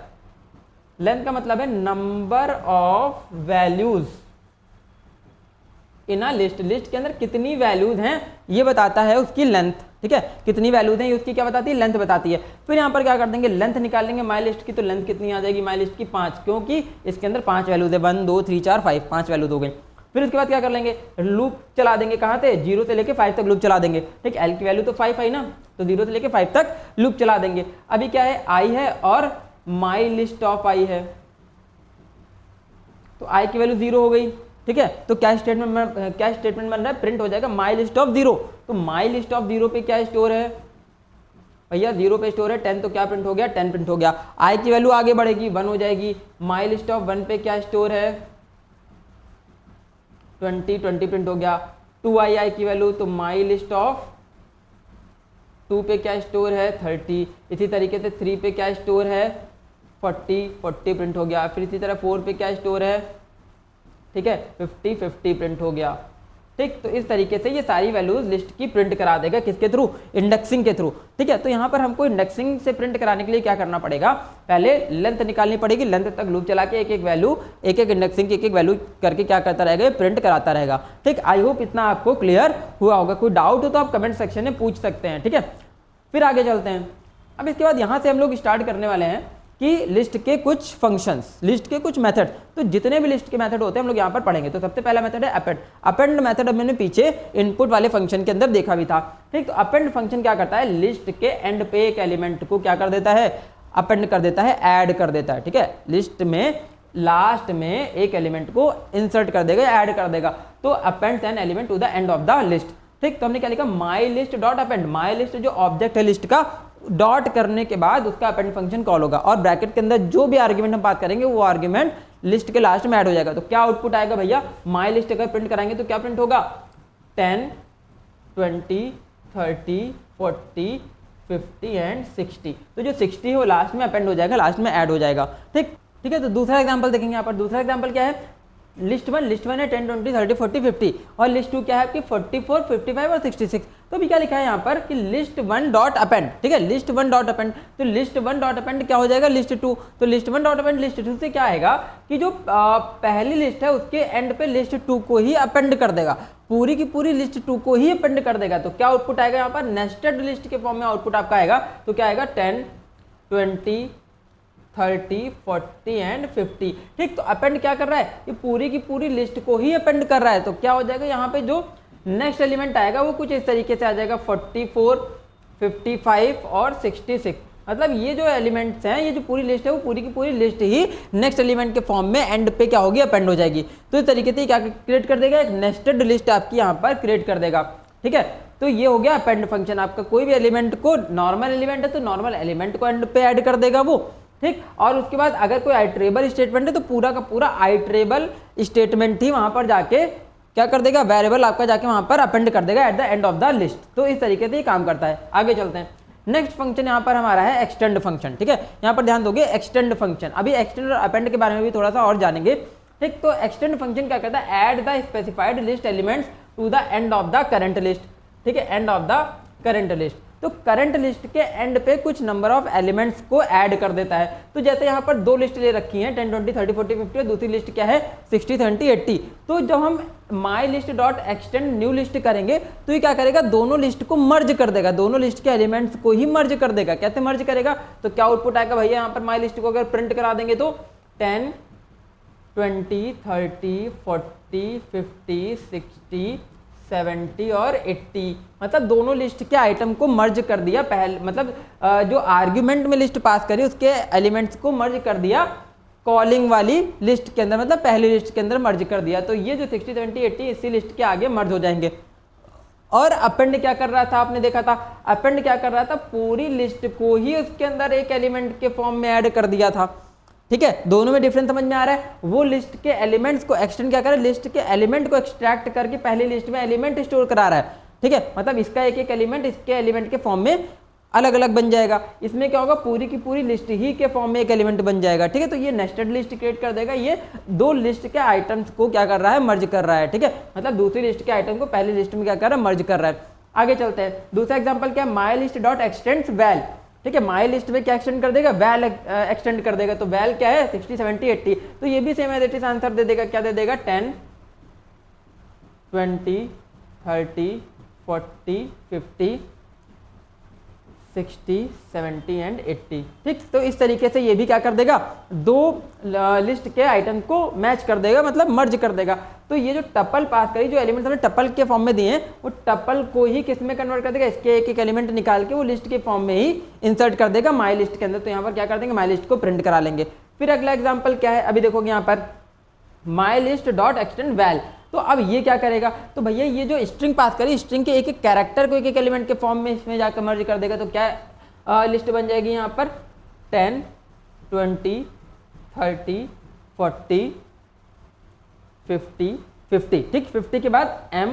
लेंथ का मतलब है number of values in a list. List के अंदर कितनी वैल्यूज हैं ये बताता है उसकी लेंथ, ठीक है, कितनी वैल्यूज हैं ये उसकी क्या बताती है, लेंथ बताती है। फिर यहाँ पर क्या कर देंगे, लेंथ निकाल लेंगे माई लिस्ट की। तो लेंथ कितनी आ जाएगी माई लिस्ट की, 5, क्योंकि इसके अंदर 5 वैल्यूज है, 1 2 3 4 5, 5 वैल्यूज हो गई। फिर उसके बाद क्या कर लेंगे, लूप चला देंगे, कहाँ से, 0 से लेके 5 तक लूप चला देंगे, ठीक। एल की वैल्यू तो 5 आई ना, तो 0 से लेके 5 तक लूप चला देंगे। अभी क्या है, आई है और माई लिस्ट ऑफ आई है, तो आई की वैल्यू 0 हो गई, ठीक है। तो क्या स्टेटमेंट बन रहा है, प्रिंट हो जाएगा माई लिस्ट ऑफ 0। तो माई लिस्ट ऑफ 0 पे क्या स्टोर है, भैया 0 पे स्टोर है 10, तो क्या प्रिंट हो गया 10 प्रिंट हो गया। आई की वैल्यू आगे बढ़ेगी 1 हो जाएगी। माई लिस्ट ऑफ 1 पे क्या स्टोर है 20 प्रिंट हो गया। 2i की वैल्यू, तो माई लिस्ट ऑफ 2 पे क्या स्टोर है 30। इसी तरीके से 3 पे क्या स्टोर है 40 प्रिंट हो गया। फिर इसी तरह 4 पे क्या स्टोर है, ठीक है 50 प्रिंट हो गया। ठीक, तो इस तरीके से ये सारी वैल्यूज लिस्ट की प्रिंट करा देगा, किसके थ्रू, इंडेक्सिंग के थ्रू। ठीक है, तो यहाँ पर हमको इंडेक्सिंग से प्रिंट कराने के लिए क्या करना पड़ेगा, पहले लेंथ निकालनी पड़ेगी, लेंथ तक लूप चला के एक एक वैल्यू, एक एक इंडेक्सिंग की एक एक वैल्यू करके क्या करता रहेगा, प्रिंट कराता रहेगा। ठीक, आई होप इतना आपको क्लियर हुआ होगा। कोई डाउट हो तो आप कमेंट सेक्शन में पूछ सकते हैं। ठीक है, फिर आगे चलते हैं। अब इसके बाद यहाँ से हम लोग स्टार्ट करने वाले हैं कि लिस्ट के कुछ फंक्शंस, लिस्ट के कुछ मेथड। तो जितने भी लिस्ट के मेथड होते हैं हम लोग यहाँ पर पढ़ेंगे। तो सबसे पहला मेथड है अपेंड। अपेंड मेथड मैंने पीछे इनपुट वाले फंक्शन के अंदर देखा भी था। ठीक, तो अपेंड फंक्शन क्या करता है, लिस्ट के एंड पे एक एलिमेंट को क्या कर देता है, अपेंड कर देता है, ऐड कर देता है। ठीक है, लिस्ट में लास्ट में एक एलिमेंट को इंसर्ट कर देगा, ऐड कर देगा। तो append an element to the end of the list. ठीक, तो हमने क्या लिखा, my list dot append. My list जो ऑब्जेक्ट है लिस्ट का, डॉट करने के बाद उसका अपेंड फंक्शन कॉल होगा और ब्रैकेट के अंदर जो भी आर्गुमेंट हम बात करेंगे वो आर्गुमेंट लिस्ट के लास्ट में ऐड हो जाएगा। तो क्या आउटपुट आएगा भैया, माई लिस्ट अगर प्रिंट कराएंगे तो क्या प्रिंट होगा, 10, 20, 30, 40, 50 एंड 60। तो जो 60 है वो लास्ट में अपेंड हो जाएगा, लास्ट में ऐड हो जाएगा। ठीक है, तो दूसरा एग्जाम्पल देखेंगे। यहाँ पर दूसरा एग्जाम्पल क्या है, लिस्ट वन है 10, 20, 30, 40, 50 और लिस्ट टू क्या है आपकी 44, 55 और 66। तो अभी क्या लिखा है यहाँ पर कि लिस्ट वन डॉट अपेंड। ठीक है, लिस्ट वन डॉट अपेंड, तो लिस्ट वन डॉट अपेंड क्या हो जाएगा, लिस्ट टू। तो list one dot append list two से क्या आएगा कि जो पहली लिस्ट है उसके एंड पे लिस्ट टू को ही अपेंड कर देगा, पूरी की पूरी लिस्ट टू को ही अपेंड कर देगा। तो क्या आउटपुट आएगा यहाँ पर, नेस्टेड लिस्ट के फॉर्म में आउटपुट आपका आएगा। तो क्या आएगा 10, 20, 30, 40 एंड 50। ठीक, तो अपेंड क्या कर रहा है, ये पूरी की पूरी लिस्ट को ही अपेंड कर रहा है। तो क्या हो जाएगा यहाँ पे जो नेक्स्ट एलिमेंट आएगा वो कुछ इस तरीके से आ जाएगा 44, 55 और 66। मतलब ये जो एलिमेंट्स हैं, ये जो पूरी लिस्ट है वो पूरी की पूरी लिस्ट ही नेक्स्ट एलिमेंट के फॉर्म में एंड पे क्या होगी, अपेंड हो जाएगी। तो इस तरीके से क्या क्रिएट कर देगा, एक नेस्टेड लिस्ट आपकी यहाँ पर क्रिएट कर देगा। ठीक है, तो ये हो गया अपेंड फंक्शन। आपका कोई भी एलिमेंट को, नॉर्मल एलिमेंट है तो नॉर्मल एलिमेंट को एंड पे ऐड कर देगा वो। ठीक, और उसके बाद अगर कोई आइट्रेबल स्टेटमेंट है तो पूरा का पूरा आइट्रेबल स्टेटमेंट ही वहां पर जाके क्या कर देगा, वेरिएबल आपका जाके वहां पर अपेंड कर देगा at the end of the list. तो इस तरीके से ये काम करता है। आगे चलते हैं। नेक्स्ट फंक्शन यहाँ पर हमारा है एक्सटेंड फंक्शन। ठीक है, यहाँ पर ध्यान दोगे, एक्सटेंड फंक्शन। अभी एक्सटेंड और अपेंड के बारे में भी थोड़ा सा और जानेंगे। ठीक, तो एक्सटेंड फंक्शन क्या करता है, add the specified list elements to the end of the current list. ठीक है, end of the current list. तो करंट लिस्ट के एंड पे कुछ नंबर ऑफ एलिमेंट्स को ऐड कर देता है। तो जैसे यहाँ पर दो लिस्ट ले रखी हैं 10, 20, 30, 40, 50 और दूसरी लिस्ट क्या है 60, 70, 80। तो जब हम माई list dot extend new list करेंगे तो ये क्या करेगा, दोनों लिस्ट को मर्ज कर देगा, दोनों लिस्ट के एलिमेंट्स को ही मर्ज कर देगा। कैसे मर्ज करेगा, तो क्या आउटपुट आएगा भैया, यहाँ पर माई लिस्ट को अगर प्रिंट करा देंगे तो 10, 20, 30, 40, 50, 60, 70 और 80। मतलब दोनों लिस्ट के आइटम को मर्ज कर दिया। पहले मतलब जो आर्ग्यूमेंट में लिस्ट पास करी उसके एलिमेंट्स को मर्ज कर दिया कॉलिंग वाली लिस्ट के अंदर, मतलब पहली लिस्ट के अंदर मर्ज कर दिया। तो ये जो 60, 70, 80 इसी लिस्ट के आगे मर्ज हो जाएंगे। और अपेंड क्या कर रहा था, आपने देखा था अपेंड क्या कर रहा था, पूरी लिस्ट को ही उसके अंदर एक एलिमेंट के फॉर्म में ऐड कर दिया था। ठीक है, दोनों में डिफरेंस समझ में आ रहा है। वो लिस्ट के एलिमेंट्स को एक्सटेंड क्या कर रहा है, लिस्ट के एलिमेंट को एक्सट्रैक्ट करके पहली लिस्ट में एलिमेंट स्टोर करा रहा है। ठीक है, मतलब इसका एक एक एलिमेंट इसके एलिमेंट के फॉर्म में अलग अलग बन जाएगा। इसमें क्या होगा, पूरी की पूरी लिस्ट ही के फॉर्म में एक एलिमेंट बन जाएगा। ठीक है, तो ये नेस्टेड लिस्ट क्रिएट कर देगा। ये दो लिस्ट के आइटम्स को क्या कर रहा है, मर्ज कर रहा है। ठीक है, मतलब दूसरी लिस्ट के आइटम को पहली लिस्ट में क्या कर रहा है, मर्ज कर रहा है। आगे चलते हैं। दूसरा एग्जाम्पल क्या है, my list dot extends val. ठीक है, माई लिस्ट में क्या एक्सटेंड कर देगा, वैल एक्सटेंड कर देगा। तो वैल क्या है 60, 70, 80। तो ये भी सेम है, इट इज आंसर दे देगा। क्या दे देगा 10, 20, 30, 40, 50, 60, 70 एंड 80। ठीक, तो इस तरीके से ये भी क्या कर देगा, दो लिस्ट के आइटम को मैच कर देगा, मतलब मर्ज कर देगा। तो ये जो टपल पास करी, जो एलिमेंट हमने टपल के फॉर्म में दिए हैं, वो टपल को ही किस में कन्वर्ट कर देगा, इसके एक एक एलिमेंट निकाल के वो लिस्ट के फॉर्म में ही इंसर्ट कर देगा माई लिस्ट के अंदर। तो यहाँ पर क्या कर देंगे, माई लिस्ट को प्रिंट करा लेंगे। फिर अगला एग्जाम्पल क्या है, अभी देखोगे यहाँ पर my list dot extend val. तो अब ये क्या करेगा, तो भैया ये जो स्ट्रिंग पास करी, स्ट्रिंग के एक एक कैरेक्टर को एक एक एलिमेंट के फॉर्म में इसमें जाकर मर्ज कर देगा। तो क्या लिस्ट बन जाएगी यहाँ पर 10, 20, 30, 40, 50, ठीक। 50 के बाद M,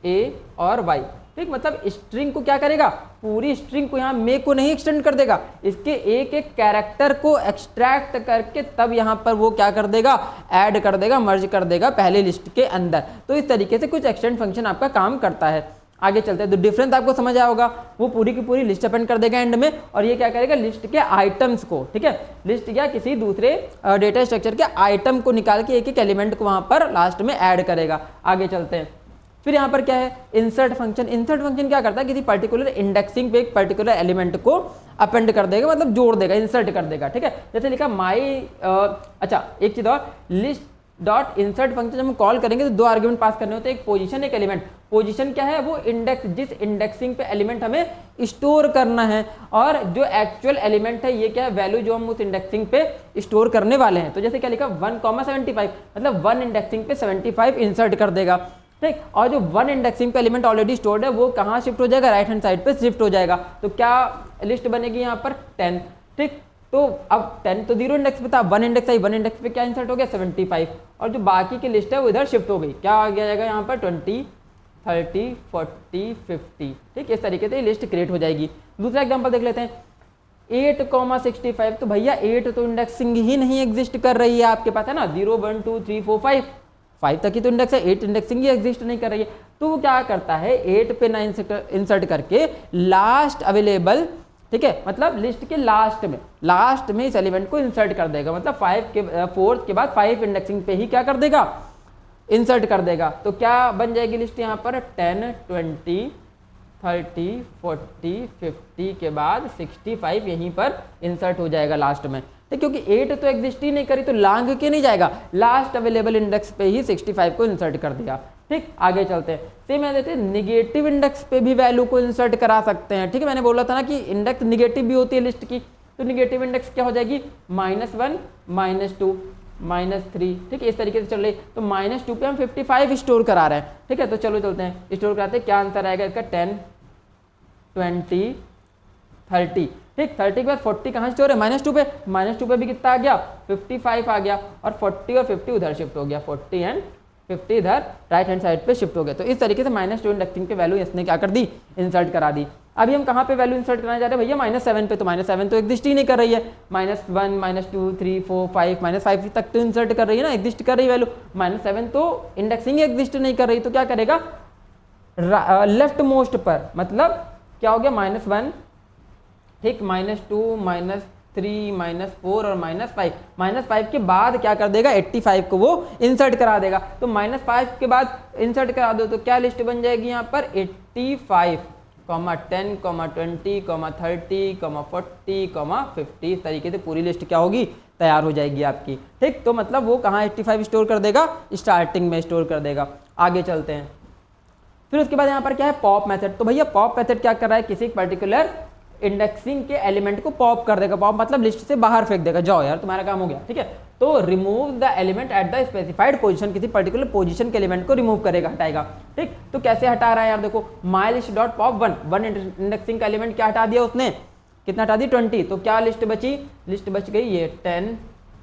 A और Y, ठीक। मतलब स्ट्रिंग को क्या करेगा, पूरी स्ट्रिंग को यहाँ मे को नहीं एक्सटेंड कर देगा, इसके एक एक कैरेक्टर को एक्सट्रैक्ट करके तब यहाँ पर वो क्या कर देगा, ऐड कर देगा, मर्ज कर देगा पहले लिस्ट के अंदर। तो इस तरीके से कुछ एक्सटेंड फंक्शन आपका काम करता है। आगे चलते हैं, तो डिफरेंस आपको समझ आया होगा, वो पूरी की पूरी लिस्ट अपेंड कर देगा एंड में, और ये क्या करेगा, लिस्ट के आइटम्स को, ठीक है, लिस्ट या किसी दूसरे डेटा स्ट्रक्चर के आइटम को निकाल के एक एक एलिमेंट को वहां पर लास्ट में ऐड करेगा। आगे चलते हैं, फिर यहाँ पर क्या है, इंसर्ट फंक्शन। इंसर्ट फंक्शन क्या करता है, किसी पर्टिकुलर इंडेक्सिंग पे एक पर्टिकुलर एलिमेंट को अपेंड कर देगा, मतलब जोड़ देगा, इंसर्ट कर देगा, ठीक है। जैसे लिखा अच्छा एक चीज और, लिस्ट डॉट इंसर्ट फंक्शन जब हम कॉल करेंगे तो दो आर्गुमेंट पास करने होते हैं, एक पोजीशन एक एलिमेंट। पोजीशन क्या है, वो इंडेक्स, जिस इंडेक्सिंग पे एलिमेंट हमें स्टोर करना है, और जो एक्चुअल एलिमेंट है ये क्या है, वैल्यू जो हम उस इंडेक्सिंग पे स्टोर करने वाले हैं। तो जैसे क्या लिखा 1,75, मतलब 1 इंडेक्सिंग पे 75 इंसर्ट कर देगा, ठीक। और जो 1 इंडेक्सिंग पे एलिमेंट ऑलरेडी स्टोर्ड है वो कहाँ शिफ्ट हो जाएगा, राइट हैंड साइड पे शिफ्ट हो जाएगा। तो क्या लिस्ट बनेगी यहाँ पर 10, ठीक। तो अब 10 तो 0 इंडेक्स पे था, 1 इंडेक्स आई, 1 इंडेक्स पे क्या इंसर्ट हो गया, 75, और जो बाकी की लिस्ट है वो इधर शिफ्ट हो गई, क्या आ जाएगा यहाँ पर 20, 30, 40, 50, ठीक। इस तरीके से लिस्ट क्रिएट हो जाएगी। दूसरा एग्जांपल देख लेते हैं, 8,65, तो भैया 8 तो इंडेक्सिंग ही नहीं एग्जिस्ट कर रही है आपके पास, है ना, 0, 1, 2, 3, 4, 5 तक ही तो इंडेक्स है, 8 इंडेक्सिंग ही एग्जिस्ट नहीं कर रही है। तो वो क्या करता है, 8 पे 9 इंसर्ट करके लास्ट अवेलेबल, ठीक है, मतलब लिस्ट के लास्ट में इस एलिमेंट को इंसर्ट कर देगा, मतलब 4 के बाद 5 इंडेक्सिंग पे ही क्या कर देगा, इंसर्ट कर देगा। तो क्या बन जाएगी लिस्ट यहाँ पर 10, 20, 30, 40, 50 के बाद 65 यहीं पर इंसर्ट हो जाएगा लास्ट में, तो क्योंकि 8 तो एग्जिस्ट ही नहीं करी तो लांग के नहीं जाएगा, लास्ट अवेलेबल इंडेक्स पे ही 65 को इंसर्ट कर दिया, ठीक। आगे चलते हैं, सेम है देते निगेटिव इंडेक्स पे भी वैल्यू को इंसर्ट करा सकते हैं, ठीक है। मैंने बोला था ना कि इंडेक्स निगेटिव भी होती है लिस्ट की, तो निगेटिव इंडेक्स क्या हो जाएगी, -1, -2, -3, ठीक है, इस तरीके से चल रही। तो -2 पे हम 55 स्टोर करा रहे हैं, ठीक है। तो चलो चलते हैं, स्टोर कराते हैं, क्या आंसर आएगा इसका 10, 20, 30, ठीक। 30 के बाद 40 कहाँ स्टोर है, -2 पे, -2 पे भी कितना आ गया, 55 आ गया, और 40 और 50 उधर शिफ्ट हो गया, 40 एंड 50 इधर राइट हैंड साइड पे शिफ्ट हो गया। तो इस तरीके से -2 इंडेक्सिंग पे वैल्यू इसने क्या कर दी, इंसर्ट करा दी। अभी हम कहाँ पे वैल्यू इंसर्ट कराने जा रहे हैं भैया, -7 पे, तो -7 तो एग्जिस्ट ही नहीं कर रही है, -1, -2, 3, 4, 5, -5 तक तो इंसर्ट कर रही है ना, एग्जिस्ट कर रही है वैल्यू, -7 तो इंडेक्सिंग एग्जिस्ट नहीं कर रही, तो क्या करेगा, लेफ्ट मोस्ट पर, मतलब क्या हो गया, -1, ठीक, -2, -3, -4 और -5, -5 के बाद क्या कर देगा, 85 को वो इंसर्ट करा देगा। तो -5 के बाद इंसर्ट करा दो तो क्या लिस्ट बन जाएगी यहाँ पर 85, 10, 20, 30, 40, 50, इस तरीके से पूरी लिस्ट क्या होगी, तैयार हो जाएगी आपकी, ठीक। तो मतलब वो कहाँ 85 स्टोर कर देगा, स्टार्टिंग में स्टोर कर देगा। आगे चलते हैं, फिर उसके बाद यहाँ पर क्या है, पॉप मेथड। तो भैया पॉप मेथड क्या कर रहा है, किसी पर्टिकुलर इंडेक्सिंग के एलिमेंट को पॉप कर देगा, पॉप मतलब लिस्ट से बाहर फेंक देगा, जाओ यार तुम्हारा काम हो गया, ठीक है। तो remove the element at the specified position, किसी पर्टिकुलर पोजीशन के एलिमेंट को रिमूव करेगा, हटाएगा, ठीक। तो कैसे हटा रहा है यार, देखो mylist.pop1, 1 इंडेक्सिंग का एलिमेंट क्या हटा दिया उसने, कितना हटा दी, 20। तो क्या लिस्ट बची, लिस्ट बच गई ये 10,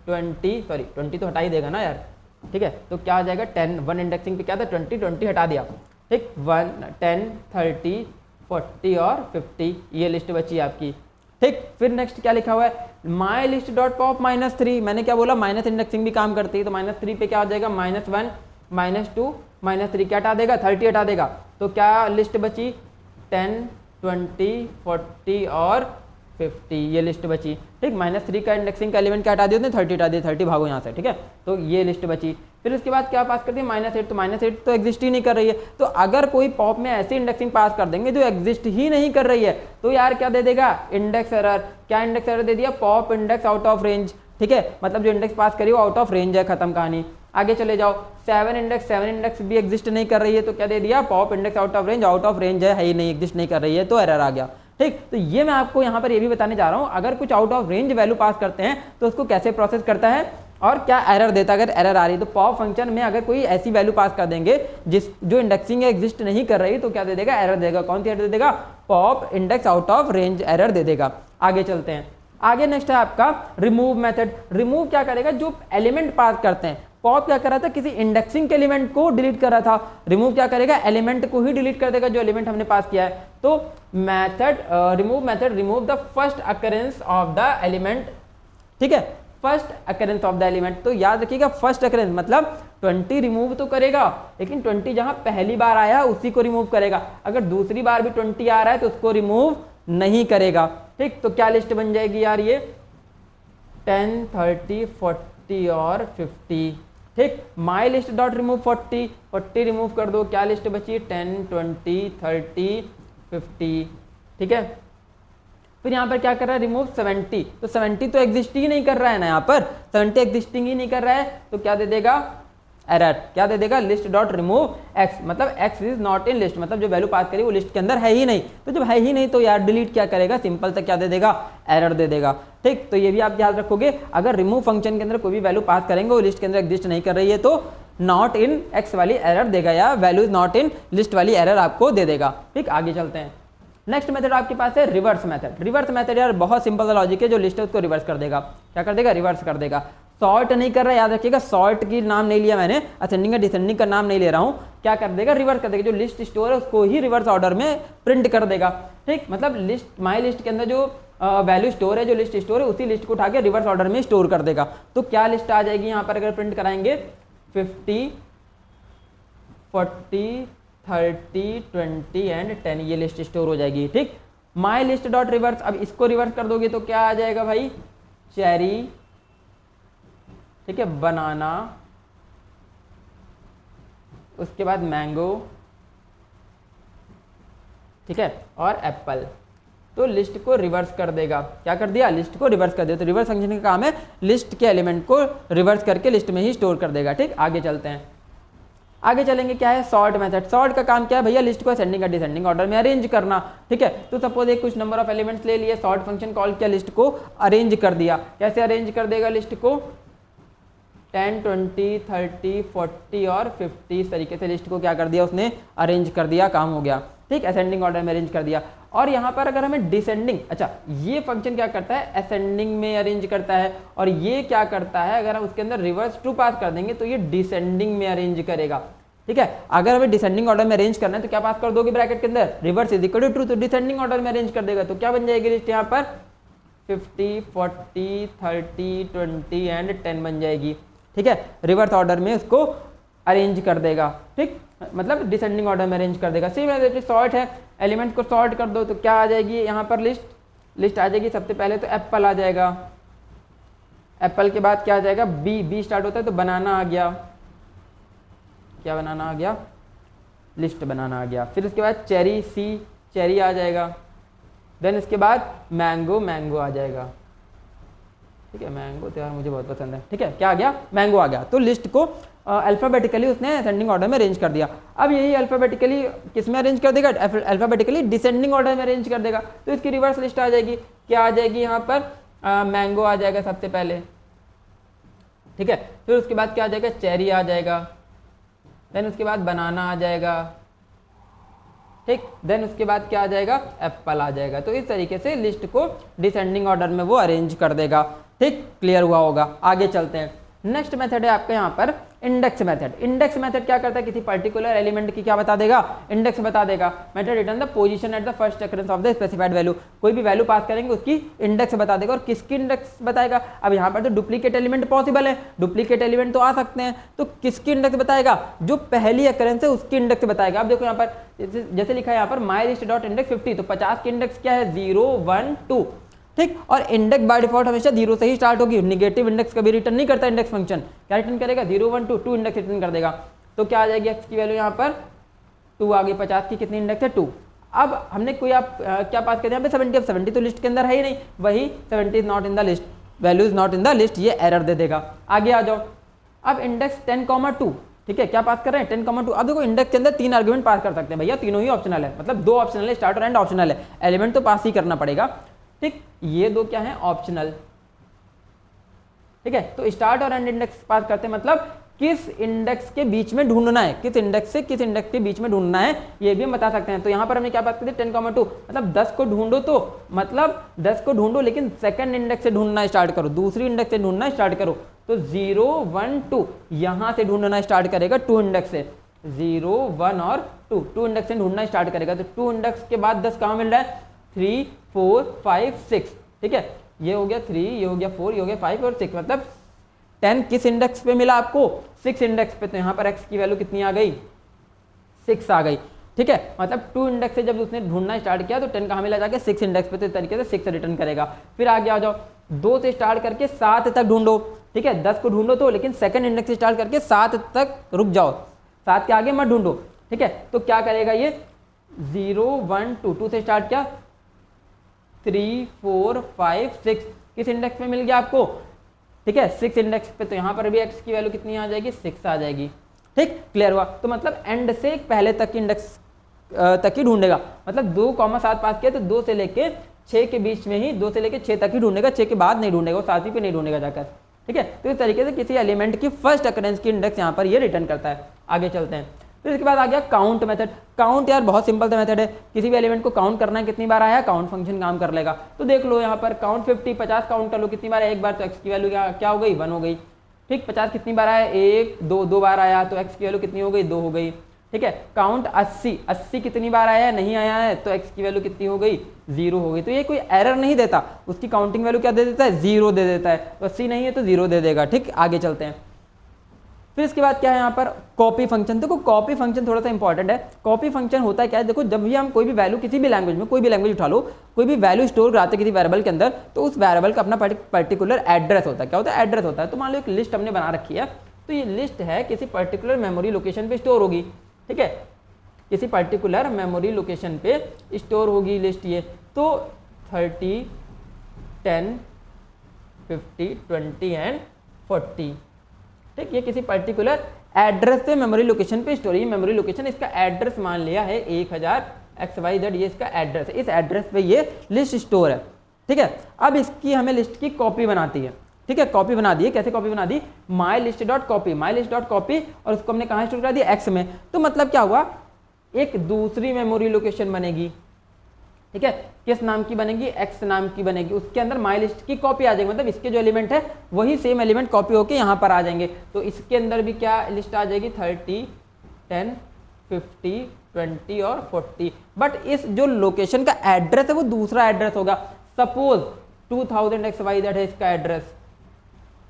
20 तो हटा ही देगा ना यार, ठीक है। तो क्या आ जाएगा 10, 1 इंडेक्सिंग पे क्या था 20 हटा दिया, ठीक। 1, 10, 30, 40 और 50, ये लिस्ट बची आपकी, ठीक। फिर नेक्स्ट क्या लिखा हुआ है, mylist.pop -3, मैंने क्या बोला, माइनस इंडेक्सिंग भी काम करती है, तो -3 पे क्या आ जाएगा, -1, -2, -3 क्या हटा देगा, 30 हटा देगा। तो क्या लिस्ट बची 10, 20, 40 और 50, ये लिस्ट बची, ठीक। -3 का इंडेक्सिंग का एलिमेंट क्या हटा दिया, 30 हटा दिया, 30 भागो यहाँ से, ठीक है। तो ये लिस्ट बची। फिर उसके बाद क्या पास करती है, -8, तो -8 तो एग्जिस्ट ही नहीं कर रही है। तो अगर कोई पॉप में ऐसी इंडेक्सिंग पास कर देंगे जो एग्जिस्ट ही नहीं कर रही है, तो यार क्या दे देगा, इंडेक्स एरर। क्या इंडेक्स एरर दे दिया, pop index out of range, ठीक है, मतलब जो इंडेक्स पास करी वो आउट ऑफ रेंज है, खत्म कहानी। आगे चले जाओ, 7 इंडेक्स भी एग्जिस्ट नहीं कर रही है, तो क्या दे दिया, pop index out of range है ही नहीं, एग्जिस्ट नहीं कर रही है, तो एरर आ गया, ठीक। तो ये मैं आपको यहाँ पर ये भी बताने जा रहा हूँ, अगर कुछ out of range value pass करते हैं तो उसको कैसे प्रोसेस करता है और क्या एरर देता है, अगर एरर आ रही तो पॉप फंक्शन में अगर कोई ऐसी वैल्यू पास कर देंगे जो इंडेक्सिंग एग्जिस्ट नहीं कर रही तो क्या दे देगा, एरर देगा। कौन सी एरर दे देगा, pop index out of range error दे देगा। आगे चलते हैं, आगे नेक्स्ट है आपका रिमूव मेथड। रिमूव क्या करेगा, जो एलिमेंट पास करते हैं, पॉप क्या कर रहा था, किसी इंडेक्सिंग के एलिमेंट को डिलीट कर रहा था, रिमूव क्या करेगा, एलिमेंट को ही डिलीट कर देगा जो एलिमेंट हमने पास किया है। तो method remove method remove the first occurrence of the element, ठीक है, first occurrence of the element. तो याद रखिएगा फर्स्ट अकरेंस मतलब 20 रिमूव तो करेगा, लेकिन 20 जहां पहली बार आया है उसी को रिमूव करेगा, अगर दूसरी बार भी 20 आ रहा है तो उसको रिमूव नहीं करेगा। ठीक, तो क्या लिस्ट बन जाएगी यार, ये 10, 30, 40 और 50। ठीक, माई लिस्ट डॉट रिमूव 40 रिमूव कर दो, क्या लिस्ट बची, 10, 20, 30, 50। ठीक है, फिर यहाँ पर क्या कर रहा है, रिमूव 70। तो 70 तो एग्जिस्ट ही नहीं कर रहा है ना, यहाँ पर 70 एग्जिस्टिंग ही नहीं कर रहा है, तो क्या दे देगा, एरर। क्या दे देगा, लिस्ट डॉट रिमूव एक्स, मतलब x is not in list, मतलब जो वैल्यू पास करी वो लिस्ट के अंदर है ही नहीं। तो जब है ही नहीं तो यार डिलीट क्या करेगा, सिंपल तक क्या दे देगा, एरर दे देगा। ठीक, तो ये भी आप याद रखोगे, अगर रिमूव फंक्शन के अंदर कोई भी वैल्यू पास करेंगे वो लिस्ट के अंदर एग्जिस्ट नहीं कर रही है तो नॉट इन एक्स वाली एरर देगा, या value is not in list वाली एरर आपको दे देगा। ठीक, आगे चलते हैं। नेक्स्ट मेथड आपके पास है रिवर्स मेथड। रिवर्स मेथड यार बहुत सिंपल सा लॉजिक है, जो लिस्ट है उसको रिवर्स कर देगा। क्या कर देगा, रिवर्स कर देगा। सॉर्ट नहीं कर रहा है, याद रखिएगा, सॉर्ट की नाम नहीं लिया मैंने, असेंडिंग या डिसेंडिंग का नाम नहीं ले रहा हूं। क्या कर देगा, रिवर्स कर देगा, जो लिस्ट स्टोर है उसको ही रिवर्स ऑर्डर में प्रिंट कर देगा। ठीक, मतलब लिस्ट माई लिस्ट के अंदर जो वैल्यू स्टोर है, जो लिस्ट स्टोर है, उसी लिस्ट को उठा के रिवर्स ऑर्डर में स्टोर कर देगा। तो क्या लिस्ट आ जाएगी यहाँ पर अगर प्रिंट कराएंगे, 50, 40, 30, 20 एंड 10, ये लिस्ट स्टोर हो जाएगी। ठीक, माई लिस्ट डॉट रिवर्स, अब इसको रिवर्स कर दोगे तो क्या आ जाएगा भाई, चेरी, ठीक है, बनाना, उसके बाद मैंगो, ठीक है, और एप्पल। तो लिस्ट को रिवर्स कर देगा। क्या कर दिया, लिस्ट को रिवर्स कर दिया। तो रिवर्स फंक्शन का काम है लिस्ट के एलिमेंट को रिवर्स करके लिस्ट में ही स्टोर कर देगा। ठीक, आगे चलते हैं। आगे चलेंगे, क्या है, सॉर्ट मेथड। सॉर्ट का काम क्या है भैया, लिस्ट को असेंडिंग या डिसेंडिंग ऑर्डर में अरेंज करना। ठीक है, तो सपोज एक कुछ नंबर ऑफ एलिमेंट्स ले लिए, सॉर्ट फंक्शन कॉल किया, लिस्ट को अरेंज कर दिया। कैसे अरेंज कर देगा लिस्ट को, 10, 20, 30, 40 और 50, इस तरीके से लिस्ट को क्या कर दिया उसने, अरेंज कर दिया, काम हो गया। ठीक, असेंडिंग ऑर्डर में अरेंज कर दिया। और यहाँ पर अगर हमें डिसेंडिंग, अच्छा ये फंक्शन क्या करता है, असेंडिंग में अरेंज करता है, और ये क्या करता है, अगर हम उसके अंदर रिवर्स टू पास कर देंगे तो ये डिसेंडिंग में अरेंज करेगा। ठीक है, अगर हमें डिसेंडिंग ऑर्डर में अरेंज करना है तो क्या पास कर दोगे ब्रैकेट के अंदर, reverse is equal to true, तो डिसेंडिंग ऑर्डर में अरेंज कर देगा। तो क्या बन जाएगी लिस्ट यहाँ पर, 50, 40, 30, 20 एंड 10 बन जाएगी। ठीक है, रिवर्स ऑर्डर में उसको अरेंज कर देगा। ठीक, मतलब डिसेंडिंग ऑर्डर में अरेंज कर देगा। सेम है, सॉर्ट है, एलिमेंट को सॉर्ट कर दो तो क्या आ जाएगी यहाँ पर, लिस्ट आ जाएगी। सबसे पहले तो एप्पल आ जाएगा, एप्पल के बाद क्या आ जाएगा, बी स्टार्ट होता है तो बनाना आ गया, क्या बनाना आ गया, लिस्ट बनाना आ गया। फिर उसके बाद चेरी, चेरी आ जाएगा। देन इसके बाद मैंगो आ जाएगा। ठीक है, मैंगो तो यार मुझे बहुत पसंद है। ठीक है, क्या आ गया, मैंगो आ गया। तो लिस्ट को अल्फाबेटिकली उसने असेंडिंग ऑर्डर में अरेंज कर दिया। अब यही अल्फाबेटिकली किस में अरेंज कर देगा, अल्फाबेटिकली डिसेंडिंग ऑर्डर में अरेंज कर देगा। तो इसकी रिवर्स लिस्ट आ जाएगी, क्या आ जाएगी यहाँ पर, मैंगो आ जाएगा सबसे पहले। ठीक है, फिर उसके बाद क्या आ जाएगा, चेरी आ जाएगा। देन उसके बाद बनाना आ जाएगा। ठीक, देन उसके बाद क्या आ जाएगा, एप्पल आ जाएगा। तो इस तरीके से लिस्ट को डिसेंडिंग ऑर्डर में वो अरेंज कर देगा। ठीक, क्लियर हुआ होगा। आगे चलते हैं। नेक्स्ट मेथड है आपका यहाँ पर इंडेक्स मेथड। इंडेक्स मेथड क्या करता है, किसी पर्टिकुलर एलिमेंट की क्या बता देगा, इंडेक्स बता देगा। Method return the position at the first occurrence of the specified value, कोई भी वैल्यू पास करेंगे उसकी इंडेक्स बता देगा। और किसकी इंडेक्स बताएगा, अब यहाँ पर तो डुप्लीकेट एलिमेंट पॉसिबल है, डुप्लीकेट एलिमेंट तो आ सकते हैं, तो किसकी इंडेक्स बताएगा, जो पहली अकरेंस है उसकी इंडेक्स बताएगा। अब देखो यहाँ पर जैसे लिखा है यहाँ पर माई लिस्ट डॉट इंडेक्स 50, तो 50 की इंडेक्स क्या है, 0, 1, 2। ठीक, और इंडेक्स बाय डिफॉल्ट हमेशा 0 से ही स्टार्ट होगी, निगेटिव इंडेक्स कभी रिटर्न नहीं करता इंडेक्स फंक्शन। क्या रिटर्न करेगा, 0, 1, 2, 2 इंडेक्स रिटर्न कर देगा। तो क्या आ जाएगी एक्स की वैल्यू यहाँ पर 2 आ गई, 50 की कितनी इंडेक्स है 2। अब हमने कोई आप क्या पास कर दिया यहाँ पे 70, अब 70 तो लिस्ट के अंदर है ही नहीं, वही 70 is not in the list, value is not in the list, ये एरर दे देगा। आगे आ जाओ, अब इंडेक्स 10,2, ठीक है, क्या पास कर रहे हैं 10,2। अब देखो इंडेक्स के अंदर 3 आर्गुमेंट पास कर सकते हैं भैया, तीनों ही ऑप्शनल है, मतलब 2 ऑप्शनल है, स्टार्ट और एंड ऑप्शनल है, एलिमेंट तो पास ही करना पड़ेगा। ठीक, ये 2 क्या है, ऑप्शनल। ठीक है। तो स्टार्ट और एंड इंडेक्स पास करते हैं, मतलब किस इंडेक्स के बीच में ढूंढना है, किस इंडेक्स से किस इंडेक्स के बीच में ढूंढना है, ये भी हम बता सकते हैं। तो यहाँ पर हमने क्या बात की थी, 10,2 मतलब 10 को ढूंढो, तो मतलब 10 को ढूंढो लेकिन सेकंड इंडेक्स से ढूंढना स्टार्ट करो, दूसरी इंडेक्स से ढूंढना स्टार्ट करो। तो 0, 1, 2 यहाँ से ढूंढना स्टार्ट करेगा 2 इंडेक्स से, 0, 1 और 2 इंडेक्स से ढूंढना स्टार्ट करेगा। तो 2 इंडेक्स के बाद 10 कहाँ मिल रहा है, 3, 4, 5, 6, ठीक है। ये हो गया 3, ये हो गया 4, ये हो गया 5 और 6, मतलब 10 किस इंडेक्स पे मिला आपको, 6 इंडेक्स पे। तो यहाँ पर x की वैल्यू कितनी आ गई, 6 आ गई, ठीक है। मतलब 2 इंडेक्स से जब उसने ढूंढना स्टार्ट किया तो 10 कहाँ मिला जाके 6 इंडेक्स पे, तो इस तरीके से 6 रिटर्न करेगा। फिर आगे आ जाओ, 2 से स्टार्ट करके 7 तक ढूंढो, ठीक है। 10 को ढूंढो तो, लेकिन सेकंड इंडेक्स से स्टार्ट करके 7 तक रुक जाओ, 7 के आगे मत ढूंढो, ठीक है। तो क्या करेगा ये, 0, 1, 2 से स्टार्ट किया, 3, 4, 5, 6 किस इंडेक्स पे मिल गया आपको, ठीक है, 6 इंडेक्स पे। तो यहाँ पर भी x की वैल्यू कितनी आ जाएगी, 6 आ जाएगी, ठीक, क्लियर हुआ। तो मतलब एंड से पहले तक इंडेक्स तक ही ढूंढेगा, मतलब 2,7 पास किया तो 2 से लेके 6 के बीच में ही, 2 से लेके 6 तक ही ढूंढेगा, 6 के बाद नहीं ढूंढेगा, 7वीं पे नहीं ढूंढेगा जाकर, ठीक है। तो इस तरीके से किसी एलिमेंट की फर्स्ट अकरेंस की इंडेक्स यहाँ पर ये रिटर्न करता है। आगे चलते हैं। फिर इसके बाद आ गया काउंट मेथड। काउंट यार बहुत सिंपल सा मेथड है, किसी भी एलिमेंट को काउंट करना है, कितनी बार आया, काउंट फंक्शन काम कर लेगा। तो देख लो यहाँ पर काउंट 50, 50 काउंट कर लो, कितनी बार है, एक बार, तो x की वैल्यू क्या हो गई, 1 हो गई, ठीक। 50 कितनी बार आया, 1, 2 बार आया, तो x की वैल्यू कितनी हो गई, 2 हो गई, ठीक है। काउंट 80, 80 कितनी बार आया है, नहीं आया है, तो x की वैल्यू कितनी हो गई, 0 हो गई। तो ये कोई एरर नहीं देता, उसकी काउंटिंग वैल्यू क्या दे देता है, 0 दे देता है। तो 80 नहीं है तो 0 दे देगा, ठीक। आगे चलते हैं। फिर इसके बाद क्या है यहाँ पर, कॉपी फंक्शन। देखो कॉपी फंक्शन थोड़ा सा इंपॉर्टेंट है। कॉपी फंक्शन होता है क्या है, देखो जब भी हम कोई भी वैल्यू किसी भी लैंग्वेज में, कोई भी लैंग्वेज उठा लो, कोई भी वैल्यू स्टोर कराते हैं किसी वेरिएबल के अंदर, तो उस वेरिएबल का अपना पर्टिकुलर एड्रेस होता है। क्या होता है, एड्रेस होता है। तो मान लो एक लिस्ट हमने बना रखी है, तो ये लिस्ट है किसी पर्टिकुलर मेमोरी लोकेशन पे स्टोर होगी, ठीक है, किसी पर्टिकुलर मेमोरी लोकेशन पे स्टोर होगी लिस्ट ये। तो 30, 10, 50, 20 एंड 40, ठीक, ये किसी पर्टिकुलर एड्रेस पे मेमोरी लोकेशन पे स्टोर है। मेमोरी लोकेशन, इसका एड्रेस मान लिया है 1000 XYZ, ये इसका एड्रेस है, इस एड्रेस पे ये लिस्ट स्टोर है, ठीक है। अब इसकी हमें लिस्ट की कॉपी बनाती है, ठीक है, कॉपी बना दी है। कैसे कॉपी बना दी, mylist.copy, mylist.copy, और उसको हमने कहाँ स्टोर करा दिया, x में। तो मतलब क्या हुआ, एक दूसरी मेमोरी लोकेशन बनेगी, ठीक है, किस नाम की बनेगी, x नाम की बनेगी, उसके अंदर माई लिस्ट की कॉपी आ जाएगी, मतलब इसके जो एलिमेंट है वही सेम एलिमेंट कॉपी होके यहाँ पर आ जाएंगे। तो इसके अंदर भी क्या लिस्ट आ जाएगी, 30, 10, 50, 20 और 40। बट इस जो लोकेशन का एड्रेस है वो दूसरा एड्रेस होगा। सपोज 2000 XYZ है इसका एड्रेस,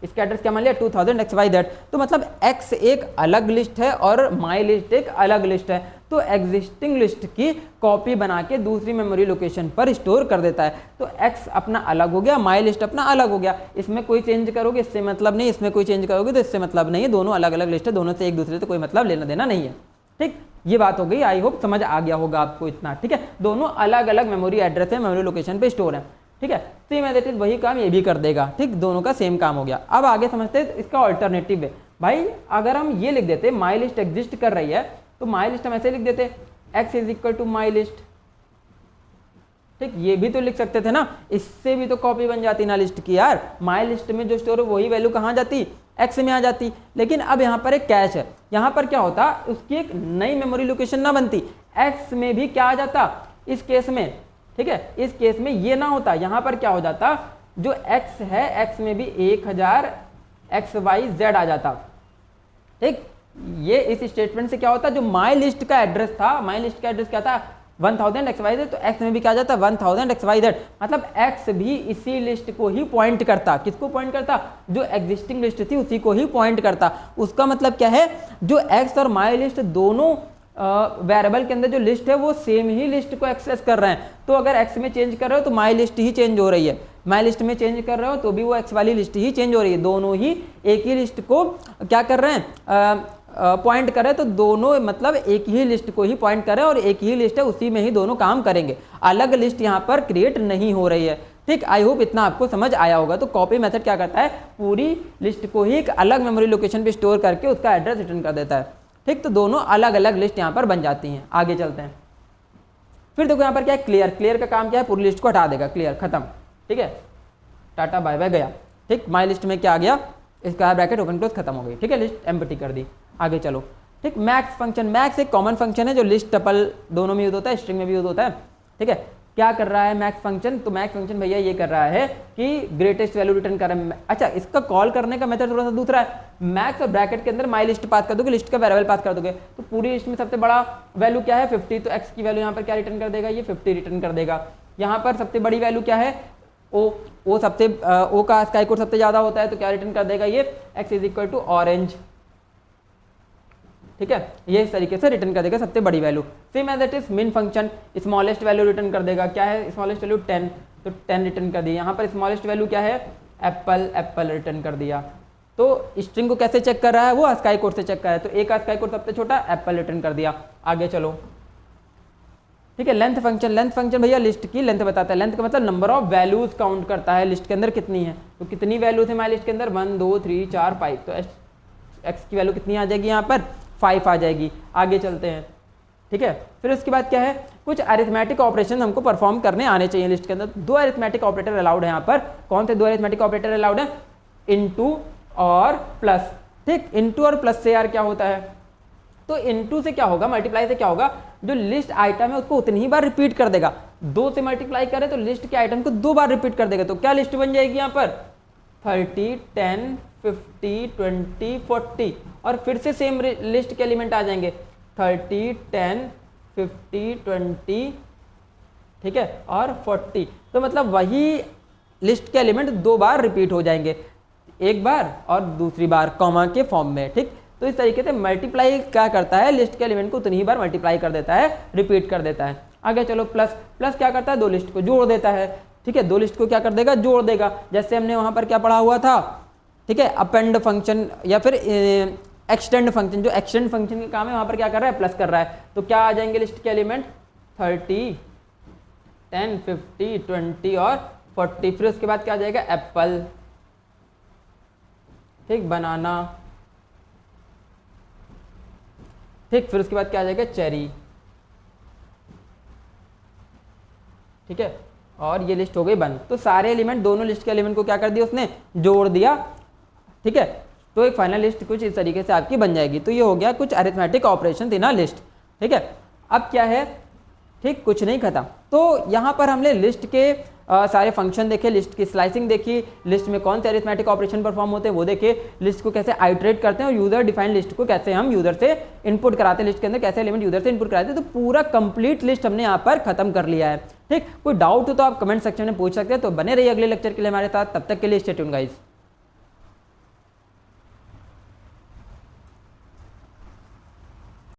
इसका एड्रेस क्या मान लिया, 2000 XYZ। तो मतलब x एक अलग लिस्ट है और माई लिस्ट एक अलग लिस्ट है। तो एग्जिस्टिंग लिस्ट की कॉपी बना के दूसरी मेमोरी लोकेशन पर स्टोर कर देता है। तो x अपना अलग हो गया, माई लिस्ट अपना अलग हो गया। इसमें कोई चेंज करोगे इससे मतलब नहीं, इसमें कोई चेंज करोगे तो इससे मतलब नहीं है। दोनों अलग अलग लिस्ट है, दोनों से एक दूसरे से कोई मतलब लेना देना नहीं है, ठीक। ये बात हो गई, आई होप समझ आ गया होगा आपको इतना, ठीक है। दोनों अलग अलग मेमोरी एड्रेस है, मेमोरी लोकेशन पे स्टोर है, ठीक है। सेम एज इट इज वही काम ये भी कर देगा, ठीक, दोनों का सेम काम हो गया। अब आगे समझते हैं इसका ऑल्टरनेटिव है। भाई अगर हम ये लिख देते माई लिस्ट एग्जिस्ट कर रही है, तो माई लिस्ट हम ऐसे लिख देते x is equal to my list, ठीक। ये भी तो लिख सकते थे ना, इससे भी तो कॉपी बन जाती ना लिस्ट की यार। माई लिस्ट में जो स्टोर है वही वैल्यू कहाँ जाती, x में आ जाती। लेकिन अब यहाँ पर एक कैच है, यहाँ पर क्या होता, उसकी एक नई मेमोरी लोकेशन ना बनती, x में भी क्या आ जाता इस केस में, ठीक है। इस केस में ये ना होता, यहाँ पर क्या हो जाता, जो x है x में भी 1000 XYZ आ जाता, ठीक। ये इस स्टेटमेंट से क्या होता, जो माई लिस्ट का एड्रेस था, माई लिस्ट का एड्रेस क्या था 1000 XYZ, तो x में भी क्या जाता 1000 XYZ। मतलब x भी इसी लिस्ट को ही पॉइंट करता, किसको पॉइंट करता, जो एग्जिस्टिंग लिस्ट थी उसी को ही पॉइंट करता। उसका मतलब क्या है, जो x और माई लिस्ट दोनों वेरिएबल के अंदर जो लिस्ट है वो सेम ही लिस्ट को एक्सेस कर रहे हैं। तो अगर x में चेंज कर रहे हो तो माई लिस्ट ही चेंज हो रही है, माई लिस्ट में चेंज कर रहे हो तो भी वो x वाली लिस्ट ही चेंज हो रही है। दोनों ही एक ही लिस्ट को क्या कर रहे हैं, पॉइंट कर रहे हैं। तो दोनों मतलब एक ही लिस्ट को ही पॉइंट कर रहे हैं और एक ही लिस्ट है, उसी में ही दोनों काम करेंगे। अलग लिस्ट यहाँ पर क्रिएट नहीं हो रही है, ठीक। आई होप इतना आपको समझ आया होगा। तो कॉपी मेथड क्या करता है, पूरी लिस्ट को ही एक अलग मेमोरी लोकेशन पे स्टोर करके उसका एड्रेस रिटर्न कर देता है, ठीक। तो दोनों अलग अलग लिस्ट यहाँ पर बन जाती हैं। आगे चलते हैं। फिर देखो यहाँ पर क्या है, क्लियर। क्लियर का काम क्या है, पूरी लिस्ट को हटा देगा, क्लियर खत्म, ठीक है, टाटा बाय बाय गया। ठीक, माई लिस्ट में क्या आ गया, स्क्वायर ब्रैकेट ओपन क्लोज खत्म हो गई, ठीक है, लिस्ट एम्प्टी कर दी। आगे चलो, ठीक, मैक्स फंक्शन, मैक्स एक कॉमन फंक्शन है जो लिस्ट टपल दोनों में यूज होता है, स्ट्रिंग में भी यूज होता है, ठीक है। क्या कर रहा है मैक्स फंक्शन, तो मैक्स फंक्शन भैया ये कर रहा है कि ग्रेटेस्ट वैल्यू रिटर्न कर रहा है। अच्छा, इसका कॉल करने का मेथड थोड़ा सा दूसरा है, मैक्स और ब्रैकेट के अंदर माई लिस्ट पास कर दोगे, लिस्ट का वेरिएबल पास कर दोगे, तो पूरी लिस्ट में सबसे बड़ा वैल्यू क्या है 50, तो एक्स की वैल्यू यहाँ पर क्या रिटर्न कर देगा, ये 50 रिटर्न कर देगा। यहाँ पर सबसे बड़ी वैल्यू क्या है, ओ सबसे ओ का स्काई कोड सबसे ज्यादा होता है, तो क्या रिटर्न कर देगा ये x is equal to orange, ठीक है, ये इस तरीके से रिटर्न कर देगा सबसे बड़ी value. Same as it is min function, smallest value return कर देगा, क्या है स्मॉलेस्ट वैल्यू 10, तो 10 रिटर्न कर दी। यहाँ पर स्मॉलेस्ट वैल्यू क्या है एप्पल, एप्पल रिटर्न कर दिया। तो स्ट्रिंग को कैसे चेक कर रहा है, वो स्काई कोड से चेक कर रहा है, तो एक का स्काई कोड सबसे छोटा एप्पल रिटर्न कर दिया। आगे चलो, ठीक है, लेंथ फंक्शन, लेंथ फंक्शन भैया लिस्ट की लेंथ बताता है, लेंथ का मतलब नंबर ऑफ वैल्यूज काउंट करता है लिस्ट के अंदर कितनी है, तो कितनी वैल्यूज है हमारी लिस्ट के अंदर 1 2 3 4 5, तो एक्स की वैल्यू कितनी आ जाएगी यहाँ पर 5 आ जाएगी। आगे चलते हैं, ठीक है, फिर उसके बाद क्या है, कुछ अरिथमेटिक ऑपरेशन हमको परफॉर्म करने आने चाहिए लिस्ट के अंदर। 2 अरिथमेटिक ऑपरेटर अलाउड है यहाँ पर, कौन से 2 अरिथमेटिक ऑपरेटर अलाउड है, इनटू और प्लस, ठीक, इनटू और प्लस से यार क्या होता है, तो इनटू से क्या होगा, मल्टीप्लाई से क्या होगा, जो लिस्ट आइटम है उसको उतनी ही बार रिपीट कर देगा। 2 से मल्टीप्लाई करें तो लिस्ट के आइटम को 2 बार रिपीट कर देगा, तो क्या लिस्ट बन जाएगी यहाँ पर 30 10 50 20 40, और फिर से सेम लिस्ट के एलिमेंट आ जाएंगे 30 10 50 20, ठीक है, और 40, तो मतलब वही लिस्ट के एलिमेंट 2 बार रिपीट हो जाएंगे, एक बार और दूसरी बार कॉमा के फॉर्म में, ठीक। तो इस तरीके से मल्टीप्लाई क्या करता है, लिस्ट के एलिमेंट को उतनी ही बार मल्टीप्लाई कर देता है, रिपीट कर देता है। आगे चलो, प्लस, प्लस क्या करता है, 2 लिस्ट को जोड़ देता है, ठीक है, 2 लिस्ट को क्या कर देगा, जोड़ देगा। जैसे हमने वहां पर क्या पढ़ा हुआ था, ठीक है, अपेंड फंक्शन या फिर एक्सटेंड फंक्शन, जो एक्सटेंड फंक्शन का काम है वहां पर क्या कर रहा है, प्लस कर रहा है, तो क्या आ जाएंगे लिस्ट के एलिमेंट 30 10 50 20 और 40, फिर उसके बाद क्या आ जाएगा एप्पल, ठीक, बनाना, ठीक, फिर उसके बाद क्या आ जाएगा चेरी, ठीक है, और ये लिस्ट हो गई बंद। तो सारे एलिमेंट, दोनों लिस्ट के एलिमेंट को क्या कर दिया उसने, जोड़ दिया, ठीक है, तो एक फाइनल लिस्ट कुछ इस तरीके से आपकी बन जाएगी। तो ये हो गया कुछ arithmetic operation in a list, ठीक है। अब क्या है, ठीक, कुछ नहीं खत्म। तो यहाँ पर हमने लिस्ट के सारे फंक्शन देखे, लिस्ट की स्लाइसिंग देखी, लिस्ट में कौन से अरिथमेटिक ऑपरेशन परफॉर्म होते हैं वो देखे, लिस्ट को कैसे आइटरेट करते हैं और यूजर डिफाइंड लिस्ट को कैसे हम यूजर से इनपुट कराते हैं, लिस्ट के अंदर कैसे एलिमेंट यूजर से इनपुट कराते हैं। तो पूरा कंप्लीट लिस्ट हमने यहाँ पर खत्म कर लिया है, ठीक। कोई डाउट हो तो आप कमेंट सेक्शन में पूछ सकते हैं। तो बने रहिए अगले लेक्चर के लिए हमारे साथ, तब तक के लिए स्टे ट्यून्ड गाइस।